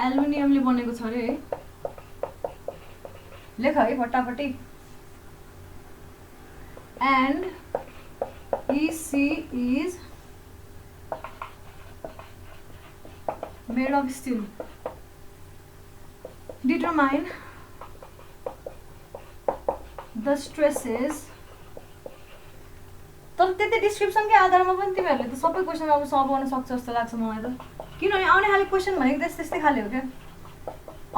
एल्युमिनियमले बनेको छ रे। लेख है फटाफटी। and EC is made of steel. Determine the stresses. तर त्यति डिस्क्रिप्सनकै आधारमा पनि तिमीहरूले त सबै क्वेसन अब सल्भ गर्न सक्छ जस्तो लाग्छ मलाई त। किनभने आउने खाले क्वेसन भनेको त्यस्तै खाले हो क्या।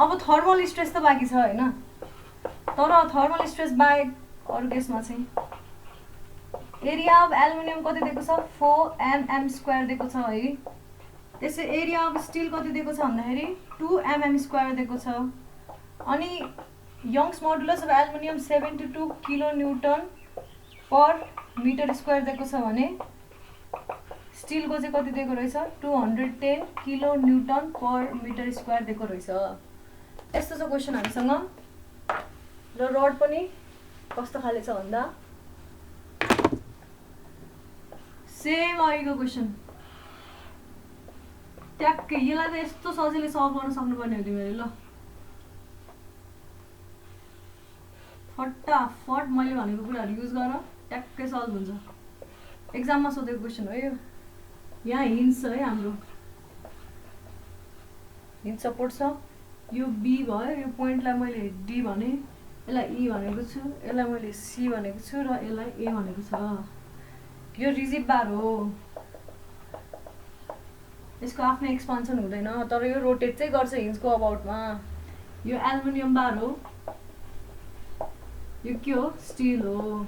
अब थर्मल स्ट्रेस त बाँकी छ होइन, तर थर्मल स्ट्रेस बाहेक अरू केसमा चाहिँ एरिया अफ एल्युमिनियम कति दिएको छ 4 mm² दिएको छ है। त्यसै एरिया अफ स्टिल कति दिएको छ भन्दाखेरि 2 mm² दिएको छ। अनि Young's modulus of aluminium 72 kilo newton per metre square दिएको छ भने स्टिलको चाहिँ कति दिएको रहेछ 210 kilo newton per metre square दिएको रहेछ। यस्तो छ क्वेसन हामीसँग। र रड पनि कस्तो खाले छ भन्दा सेम अहिलेको क्वेसन ट्याक्कै। यसलाई त यस्तो सजिलै सल्भ गर्न सक्नुपर्ने हो तिमीले। ल फटाफट मैले भनेको कुराहरू युज गर, ट्याक्कै सल्भ हुन्छ। एक्जाममा सोधेको क्वेसन हो यो। यहाँ हिन्ट्स छ है, हाम्रो हिन्ट सपोर्ट छ। यो बी भयो, यो पोइन्टलाई मैले डी भने, यसलाई ई भनेको छु, यसलाई मैले सी भनेको छु र यसलाई ए भनेको छ। यो रिजिड बार हो, यसको आफ्नै एक्सपान्सन हुँदैन, तर यो रोटेट चाहिँ गर्छ हिन्जको अबाउटमा। यो एल्युमिनियम बार हो, यो के हो स्टिल हो।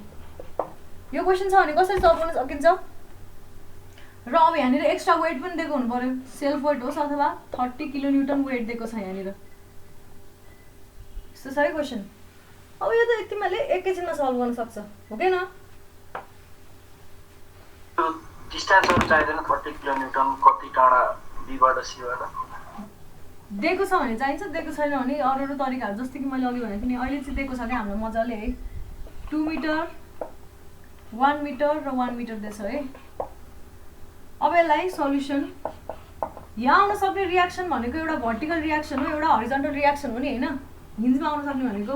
यो क्वेसन छ भने कसरी सल्भ गर्न सकिन्छ। र अब यहाँनिर एक्स्ट्रा वेट पनि दिएको हुनु पर्यो, सेल्फ वेट होस् अथवा 30 किलो न्युटन वेट दिएको छ यहाँनिर। यस्तो छ है क्वेसन। अब यो त तिमीले एकैछिनमा सल्भ गर्न सक्छ हो कि न। डिस्टेन्सहरु चाहिदैन 30 किलो न्युटन कति टाढा बीबाट सीबाट दिएको छ भने चाहिन्छ, दिएको छैन भने अरू तरिकाहरू जस्तो कि मैले अघि भनेको थिएँ नि। अहिले चाहिँ दिएको छ क्या हाम्रो मजाले है। 2 मिटर 1 मिटर र 1 मिटर दिएछ है। अब यसलाई सल्युसन यहाँ आउन सक्ने रियाक्सन भनेको एउटा भर्टिकल रियाक्सन हो, एउटा हरिजन्टल रियाक्सन हो नि हैन, हिन्जमा आउन सक्ने भनेको।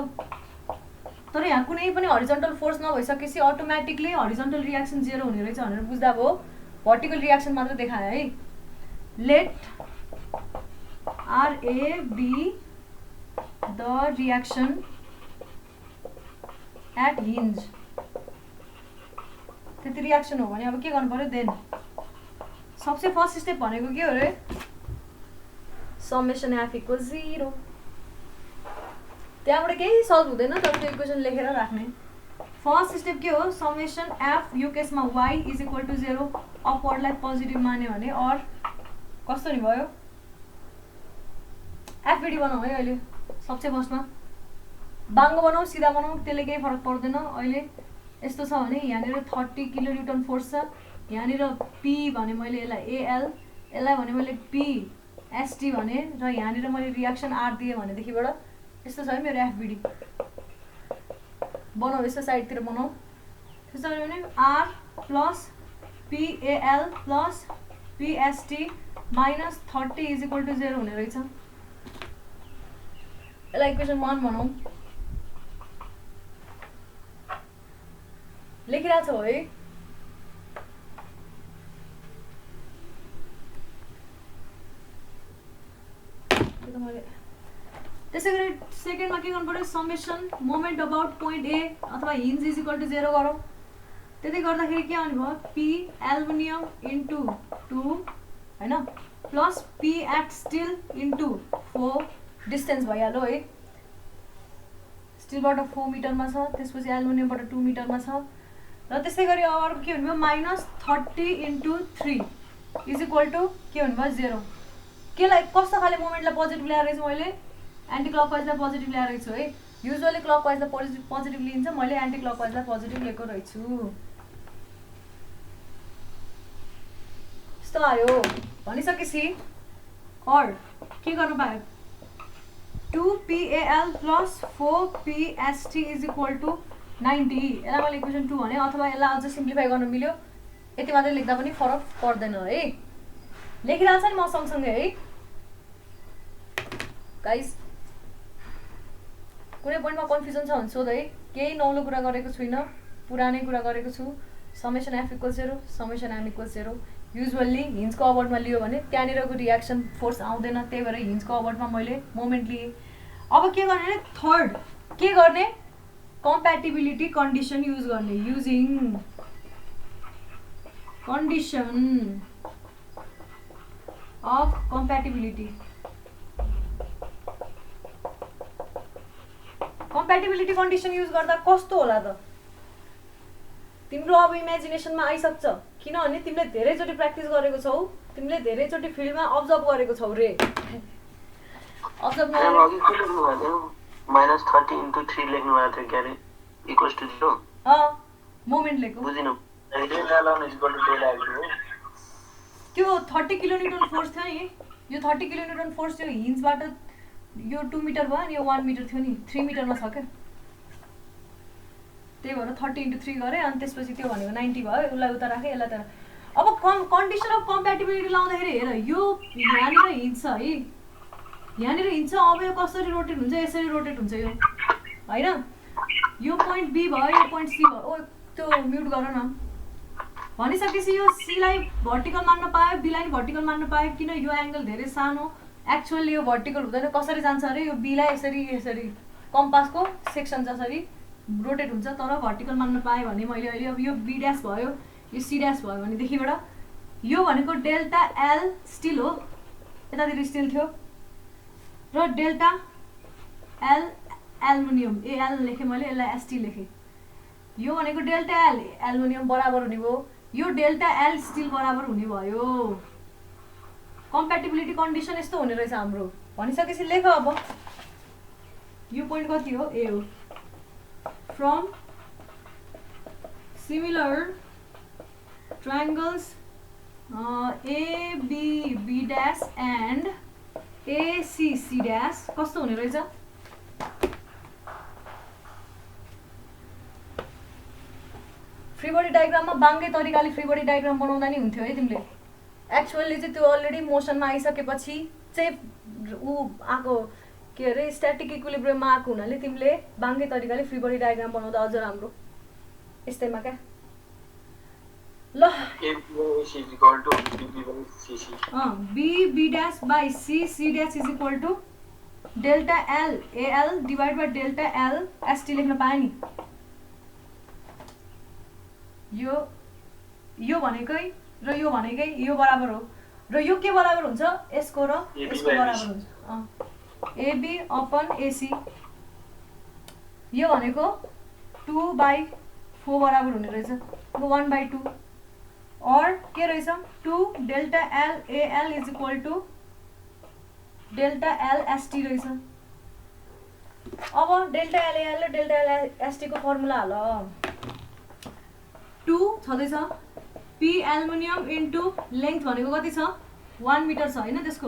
तर यहाँ कुनै पनि हरिजन्टल फोर्स नभइसकेपछि अटोमेटिकली हरिजन्टल रियाक्सन 0 हुने रहेछ भनेर बुझ्दा भयो। भर्टिकल रियाक्सन मात्र देखाए है। Let RA be the reaction at hinge। त्यति रियाक्सन हो भने अब के गर्नु पर्यो देन सबसे फर्स्ट स्टेप भनेको के हो रे समेसन f = 0। त्यहाँबाट केही सल्भ हुँदैन तर त्यो इक्वेसन लेखेर राख्ने। फर्स्ट स्टेप के हो समेसन f यो केसमा y = 0 अपवर्डलाई पोजिटिभ मान्यो भने और कस्तो नि भयो एफबिडी बनाऊ है। अहिले सबसे फर्स्टमा बाङ्गो बनाऊ सिधा बनाऊ त्यसले केही फरक पर्दैन। अहिले यस्तो छ भने यहाँनिर 30 किलोन्युटन फोर्स छ, यहाँनिर P भने मैले यसलाई AL, यसलाई भने मैले PST भने र यहाँनिर मैले रियाक्सन R दिएँ भनेदेखिबाट यस्तो छ है मेरो एफबिडी। बनाऊ यस्तो साइडतिर बनाऊ। त्यसो भने R + PAL + PST -30 = 0 हुने रहेछ। यसलाई इक्वेसन 1 बनाऊ। लेखिरहेको छौ है। त्यसै गरी सेकेन्डमा के गर्नु पर्यो समेसन मोमेन्ट अबाउट पोइन्ट ए अथवा हिन्ज = 0 गरौँ। त्यति गर्दाखेरि के आउने भयो P एल्युमिनियम × 2 हैन plus P at steel × 4 distance भइहाल्यो है। स्टिलबाट 4 मिटरमा छ, त्यसपछि एल्युमिनियमबाट 2 मिटरमा छ। र त्यसै गरी अर्को के हुने भयो -30 × 3 = के हुने भयो 0। केलाई कस्तो खाले मोमेन्टलाई पोजिटिभ ल्याएर रहेछु मैले एन्टी क्लकवाइजलाई पोजिटिभ ल्याएर रहेछु है। युजुअली क्लकवाइजलाई पोजिटिभ लिन्छ, मैले एन्टी क्लकवाइजलाई पोजिटिभ लिएको रहेछु। यस्तो आयो भनिसकेपछि और के गर्नु पायो 2PAL + 4PST = 90। यसलाई मैले इक्वेसन 2 भने अथवा यसलाई अझ सिम्प्लिफाई गर्न मिल्यो यति मात्रै लेख्दा पनि फरक पर्दैन है। लेखिरहेको छ नि म सँगसँगै है गाइस। कुनै पोइन्टमा कन्फ्युजन छ भने सोध है। केही नौलो कुरा गरेको छुइनँ, पुरानै कुरा गरेको छु। Summation f = 0 summation m = 0। Usually हिन्जको अबर्टमा लियो भने त्यहाँनिरको रियाक्सन फोर्स आउँदैन, त्यही भएर हिन्जको अबर्टमा मैले मोमेन्ट लिएँ। अब के गर्ने भने थर्ड के गर्ने कम्प्याटिबिलिटी कन्डिसन युज गर्ने। Using condition of compatibility. Compatibility condition use गर्दा कस्तो होला त तिम्रो अब इमेजिनेसनमा आइसक्छ, किनभने तिमीले धेरैचोटि प्र्याक्टिस गरेको छौ, तिमीले धेरैचोटि फिल्डमा अब्जर्भ गरेको छौ रे। अब्जर्भ -30 × 3 लेख्नु भएको थियो क्यारे = 0। मोमेन्ट लेख्नु बुझिनु त्यो 30 किलोन्युटन फोर्स थियो नि। यो 30 किलोन्युटन फोर्स थियो हिन्जबाट यो 2 मिटर भयो अनि यो 1 मिटर थियो नि, 3 मिटरमा छ क्या। त्यही भएर 30 × 3 गरेँ अनि त्यसपछि त्यो भनेको 90 भयो। उसलाई उता राखेँ यसलाई तर। अब कन्डिसन अफ कम्प्याटिबिलिटी लाउँदाखेरि हेर यो यहाँनिर हिँड्छ है, यहाँनिर हिँड्छ। अब यो कसरी रोटेट हुन्छ यसरी रोटेट हुन्छ यो होइन। यो पोइन्ट बी भयो, यो पोइन्ट सी भयो। ओ त्यो म्युट गर न। भनिसकेपछि यो सीलाई भर्टिकल मान्न पायो, बीलाई भर्टिकल मान्न पायो, किन यो एङ्गल धेरै सानो। एक्चुअली यो भर्टिकल हुँदैन, कसरी जान्छ अरे यो बीलाई यसरी यसरी कम्पासको सेक्सन जसरी रोटेट हुन्छ, तर भर्टिकल मान्न पाएँ भने मैले अहिले अब यो बी ड्यास भयो यो सी ड्यास भयो भनेदेखिबाट यो भनेको डेल्टा एल स्टिल हो, यतातिर स्टिल थियो र डेल्टा एल एल्युमिनियम एल लेखेँ मैले, यसलाई एसटी लेखेँ। यो भनेको डेल्टा एल एल्युमिनियम बराबर हुने भयो, यो डेल्टा एल स्टिल बराबर हुने भयो। कम्प्याटिबिलिटी कन्डिसन यस्तो हुने रहेछ हाम्रो। भनिसकेपछि लेख अब यो पोइन्ट कति हो ए हो। From similar triangles AB B dash and AC C dash कस्तो हुने रहेछ फ्री बडी डायग्राममा बाङ्गे तरिकाले फ्री बडी डायग्राम बनाउँदा नि हुन्थ्यो है तिमीले। एक्चुअली चाहिँ त्यो अलरेडी मोसनमा आइसकेपछि चाहिँ ऊ आएको के अरे स्ट्याटिक इक्विलिब्रियममा आएको हुनाले तिमीले बाङ्गे तरिकाले फ्री बडी डायग्राम बनाउँदा अझ राम्रो यस्तैमा क्या ल B dash by C dash is equal to delta L L divide by delta L ST लेख्न पाएँ नि यो भनेकै र यो भनेकै यो बराबर हो र यो के बराबर हुन्छ यसको र यसको बराबर हुन्छ एबी अपन एसी यो भनेको 2/4 बराबर हुने रहेछ 1/2 और के रहेछ 2 delta L L is equal to delta L ST रहेछ। अब डेल्टा एल एल र डेल्टा एल एसटी को फर्मुला हाल 2 छँदैछ पी एल्युमिनियम इन्टु लेन्थ भनेको कति छ 1 मिटर छ हैन त्यसको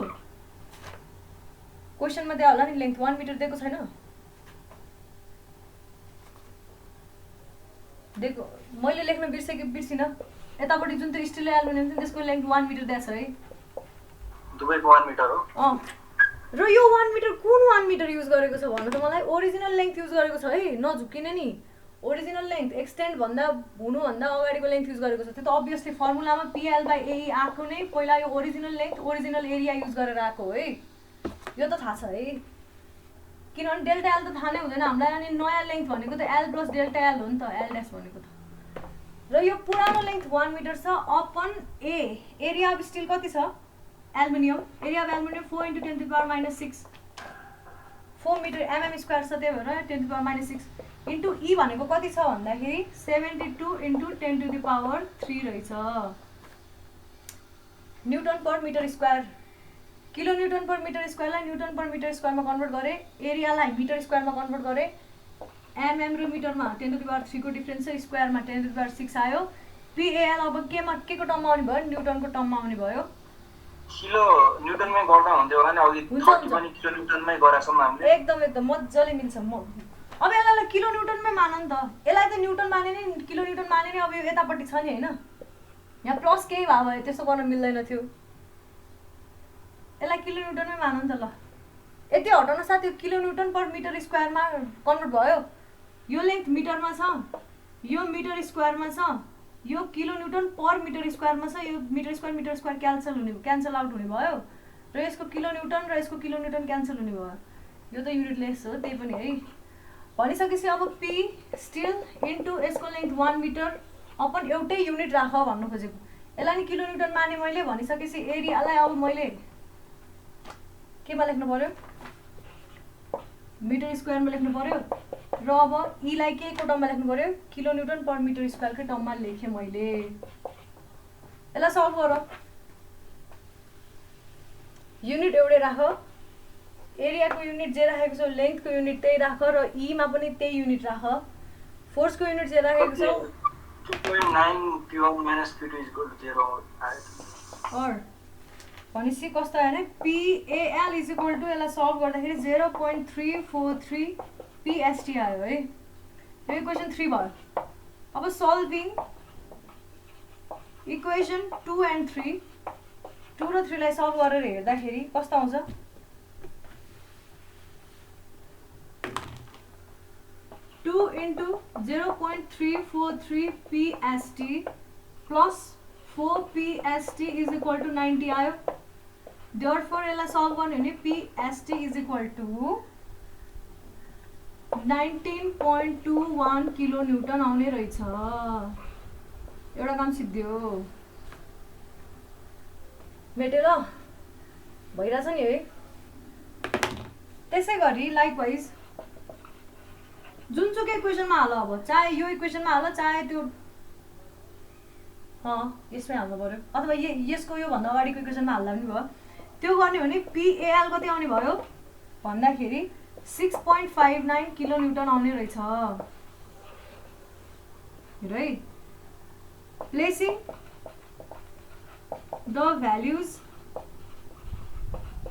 क्वेशनमा दिया होला नि लेन्थ 1 मिटर दिएको छैन देखो मैले लेख्न बिर्सिन यतापट्टि जुन त्यो स्टिल एल्युमिनियम छ त्यसको लेन्थ 1 मिटर दिएको छ है दुवैको 1 मिटर हो र यो 1 मिटर कुन 1 मिटर युज गरेको छ भन्नु त मलाई ओरिजिनल लेन्थ युज गरेको छ है नझुकिने नि ओरिजिनल लेन्थ एक्सटेन्ड भन्दा हुनु भन्दा अगाडिको लेन्थ युज गरेको छ त्यो त अब्भियसली फर्मुलामा PL/AE आको नै पहिला यो original length original area use गरेर आको हो है यो त थाहा छ है किनभने डेल्टा एल त थाहा नै हुँदैन हामीलाई अनि नयाँ लेन्थ भनेको त एल प्लस डेल्टा एल हो नि त एल ड्यास भनेको त र यो पुरानो लेन्थ 1 मिटर छ upon A area of steel कति छ aluminium area of aluminium 4 × 10⁻⁶ 4 metre mm square छ त्यही भएर 10⁻⁶ इन्टु ई भनेको कति छ भन्दाखेरि 72 × 10⁻³ रहेछ newton per metre square kilo newton per metre स्क्वायरलाई न्युटन पर मिटर स्क्वायरमा कन्भर्ट गरे एरियालाई मिटर स्क्वायरमा कन्भर्ट गरे एमएम र मिटरमा 10⁻³ को डिफरेन्स छ स्क्वायरमा 10⁻⁶ आयो पीएल अब केमा के को टर्ममा आउने भयो न्युटनको टर्ममा आउने भयो किलो न्युटनमै गर्दा हुन्थ्यो होला नि अघि 30 पनि किलो न्युटनमै गराछौँ हामीले एकदम मज्जाले मिल्छ म अब यसलाई किलो न्युटनमै मान नि त यसलाई त न्युटन माने नि किलो न्युटन माने नि अब यो यतापट्टि छ नि हैन यहाँ प्लस केही भए भयो त्यसो गर्न मिल्दैन थियो यसलाई किलो न्युटनमै मान नि त ल यति हटाउन साथ यो किलो न्युटन पर मिटर स्क्वायरमा कन्भर्ट भयो यो लेन्थ मिटरमा छ यो मिटर स्क्वायरमा छ यो किलो न्युटन पर मिटर स्क्वायरमा छ यो मिटर स्क्वायर क्यान्सल आउट हुने भयो र यसको किलो न्युटन र यसको किलो न्युटन क्यान्सल हुने भयो यो त युनिटलेस हो त्यही पनि है भनिसकेपछि अब पी स्टिल इन्टु यसको लेन्थ 1 मिटर अपन एउटै युनिट राख भन्नु खोजेको यसलाई नि किलो न्युटन माने मैले भनिसकेपछि एरियालाई अब मैले केमा लेख्नु पर्यो मिटर स्क्वायरमा लेख्नु पर्यो र अब ईलाई के को टर्ममा लेख्नु पर्यो किलो न्युटन पर मिटर स्क्वायरकै टर्ममा लेखेँ मैले यसलाई सल्भ गर युनिट एउटै राख एरियाको युनिट जे राखेको छ लेन्थको युनिट त्यही राख र ईमा पनि त्यही युनिट राख फोर्सको युनिट जे राखेको छ 2.9 p1 - p2 = 0 और भनेपछि कस्तो आयो भने PAL = यसलाई सल्भ गर्दाखेरि 0.343 PST आयो है यो इक्वेसन 3 भयो अब सल्भिङ इक्वेसन 2 and 3 2 र 3 लाई सल्भ गरेर हेर्दाखेरि कस्तो आउँछ 2 × 0.343 PST plus 4 PST = 90 आयो therefore यसलाई सल्भ गर्ने भने PST = 19.21 किलो न्युटन आउने रहेछ एउटा काम सिद्धियो मेटेर भइरहेछ नि है त्यसै गरी लाइकवाइज जुनसुकै इक्वेसनमा हाल अब चाहे यो इक्वेसनमा हाल चाहे त्यो यसमै हाल्नु पर्यो अथवा यसको यो भन्दा अगाडिको इक्वेसनमा हाल्दा पनि भयो त्यो गर्ने भने PAL कति आउने भयो भन्दाखेरि 6.59 किलो न्युटन आउने रहेछ है placing the values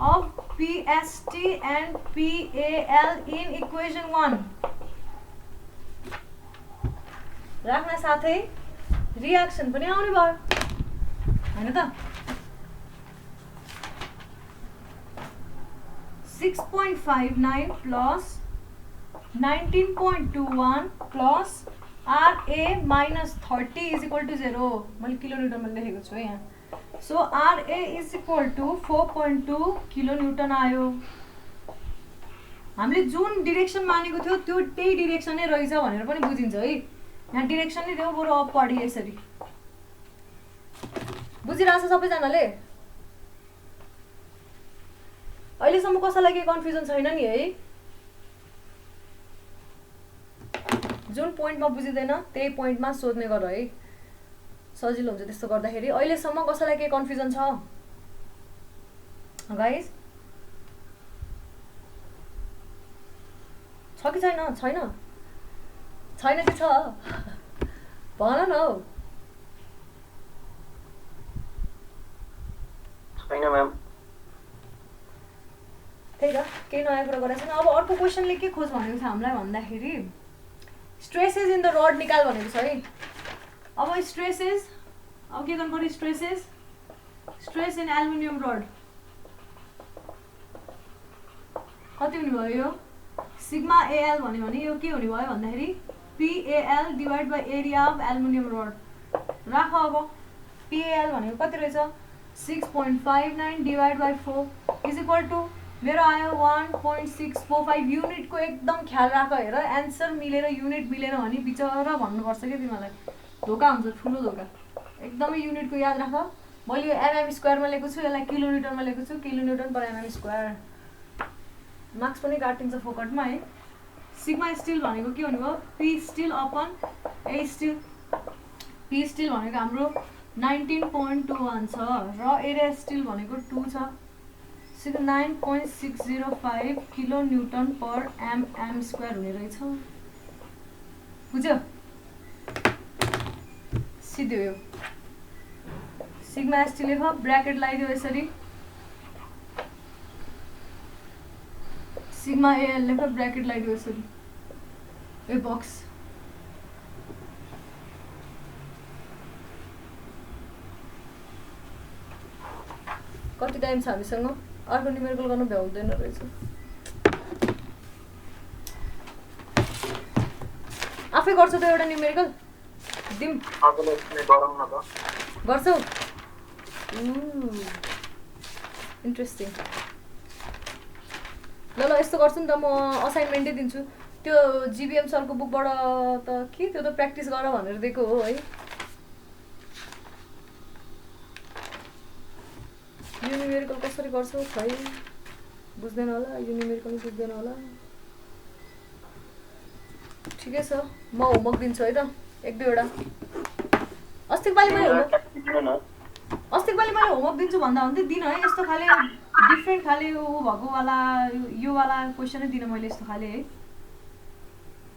of PST and PAL in equation 1 राख्न साथै रियाक्सन पनि आउने भयो हैन त 6.59 plus 19.21 plus RA minus 30 is equal to 0. मैले किलोन्युटनमा लेखेको छु यहाँ. So RA is equal to 4.2 किलोन्युटन आयो. हामीले जुन डिरेक्सन मानेको थियो त्यो त्यही डिरेक्सन नै रहेछ भनेर पनि बुझिन्छ है. यहाँ डिरेक्सन नै दियो बरु अपवर्ड यसरी. बुझिरहेछ सबैजनाले? अहिलेसम्म कसैलाई केही कन्फ्युजन छैन नि है? जुन पोइन्टमा बुझिदैन त्यही पोइन्टमा सोध्ने गर है. सजिलो हुन्छ त्यस्तो गर्दाखेरि. अहिलेसम्म कसैलाई केही कन्फ्युजन छ गाइस? छ कि छैन? छैन छैन कि छ? भन न हौ. छैन म्याम. त्यही त केही नयाँ कुरा गरेको छैन. अब अर्को क्वेसनले के खोज भनेको छ हामीलाई भन्दाखेरि स्ट्रेसेस इन द रड निकाल भनेको छ है. अब स्ट्रेसेस अब के गर्नु पर्यो? स्ट्रेस इन एल्युमिनियम रड कति हुने भयो? यो सिग्मा एएल भन्यो भने यो के हुने भयो भन्दाखेरि PAL divide by area of aluminium rod. राख अब पिएएल भनेको कति रहेछ? 6.59 divide by 4 is equal to मेरो आयो 1.645 युनिटको एकदम ख्याल राख. हेर एन्सर मिलेर युनिट मिलेन भने बिचरा भन्नुपर्छ कि तिमीलाई. धोका हुन्छ, ठुलो धोका. एकदमै युनिटको याद राख. मैले यो एमएम स्क्वायरमा लेखेको छु, यसलाई किलोमिटरमा लेखेको छु. किलोमिटर पर एमएम स्क्वायर. मार्क्स पनि काटिन्छ फोकटमा है. सिग्मा स्टिल भनेको के हुने भयो? पी स्टिल अपन ए स्टिल. पी स्टिल भनेको हाम्रो 19.21 छ र एरिया स्टिल भनेको 2 छ. 9.605 किलो न्युटन पर एमएम स्क्वायर हुने रहेछ. बुझ्यो? सिधै यो सिग्मा एसटी लेख, ब्र्याकेट लगाइदियो यसरी. सिग्मा एएल लेख, ब्र्याकेट लगाइदियो यसरी. ए बक्स कति टाइम छ हामीसँग? अर्को न्युमेरिकल गर्न भ्याउँदैन रहेछ. आफै गर्छौ त एउटा न्युमेरिकल? दिम गर्छौ? इन्ट्रेस्टिङ. ल यस्तो गर्छु नि त, म असाइनमेन्टै दिन्छु. त्यो जिबिएम सरको बुकबाट त के त्यो त प्र्याक्टिस गर भनेर दिएको हो है. यो न्युमेरिकल कसरी गर्छौ खै बुझ्दैन होला. यो न्युमेरिकल बुझ्दैन होला. ठिकै छ, म होमवर्क दिन्छु है त एक दुईवटा. अस्तिको पालि मैले होमवर्क दिन्छु भन्दा हुन्थ्यो. दिन है यस्तो खाले डिफ्रेन्ट खाले ऊ भएको वाला यो वाला क्वेसनै दिनु मैले यस्तो खाले है.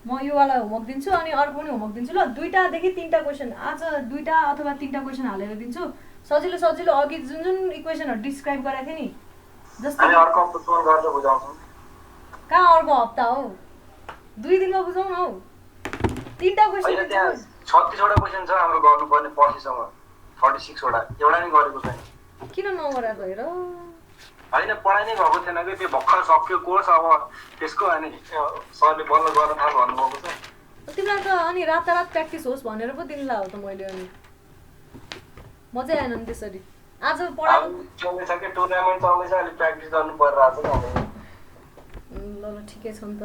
म यो वाला होमवर्क दिन्छु अनि अर्को पनि होमवर्क दिन्छु. ल 2टादेखि 3टा क्वेसन आज 2टा अथवा 3टा क्वेसन हालेर दिन्छु. सजिलो सजिलो अघि जुन जुन इक्वेसनहरू डिस्क्राइब गरेको थिएँ नि, जस्तै कहाँ अर्को हप्ता हो? 2 दिनमा बुझाउँ न हौ. 3टा क्वेसन 36 वटा क्वेसन छ हाम्रो गर्नुपर्ने पर्सिसम्म. 46 वटा एउटा नै गरेको छैन. किन नगरेको हेर? होइन पढाइ नै भएको थिएन कि त्यो भर्खर सक्यो कोर्स. अब त्यसको अनि सरले बल्ल गर्न थाल भन्नुभएको छ. तिमीलाई त अनि रातारात प्र्याक्टिस होस् भनेर पो दिनु ला हो त मैले. अनि मजै आएन नि त्यसरी. आज पढाएको चल्दैछ कि टुर्नामेन्ट चल्दैछ, अलिक प्र्याक्टिस गर्नु परिरहेको छ. ल ठिकै छ नि त.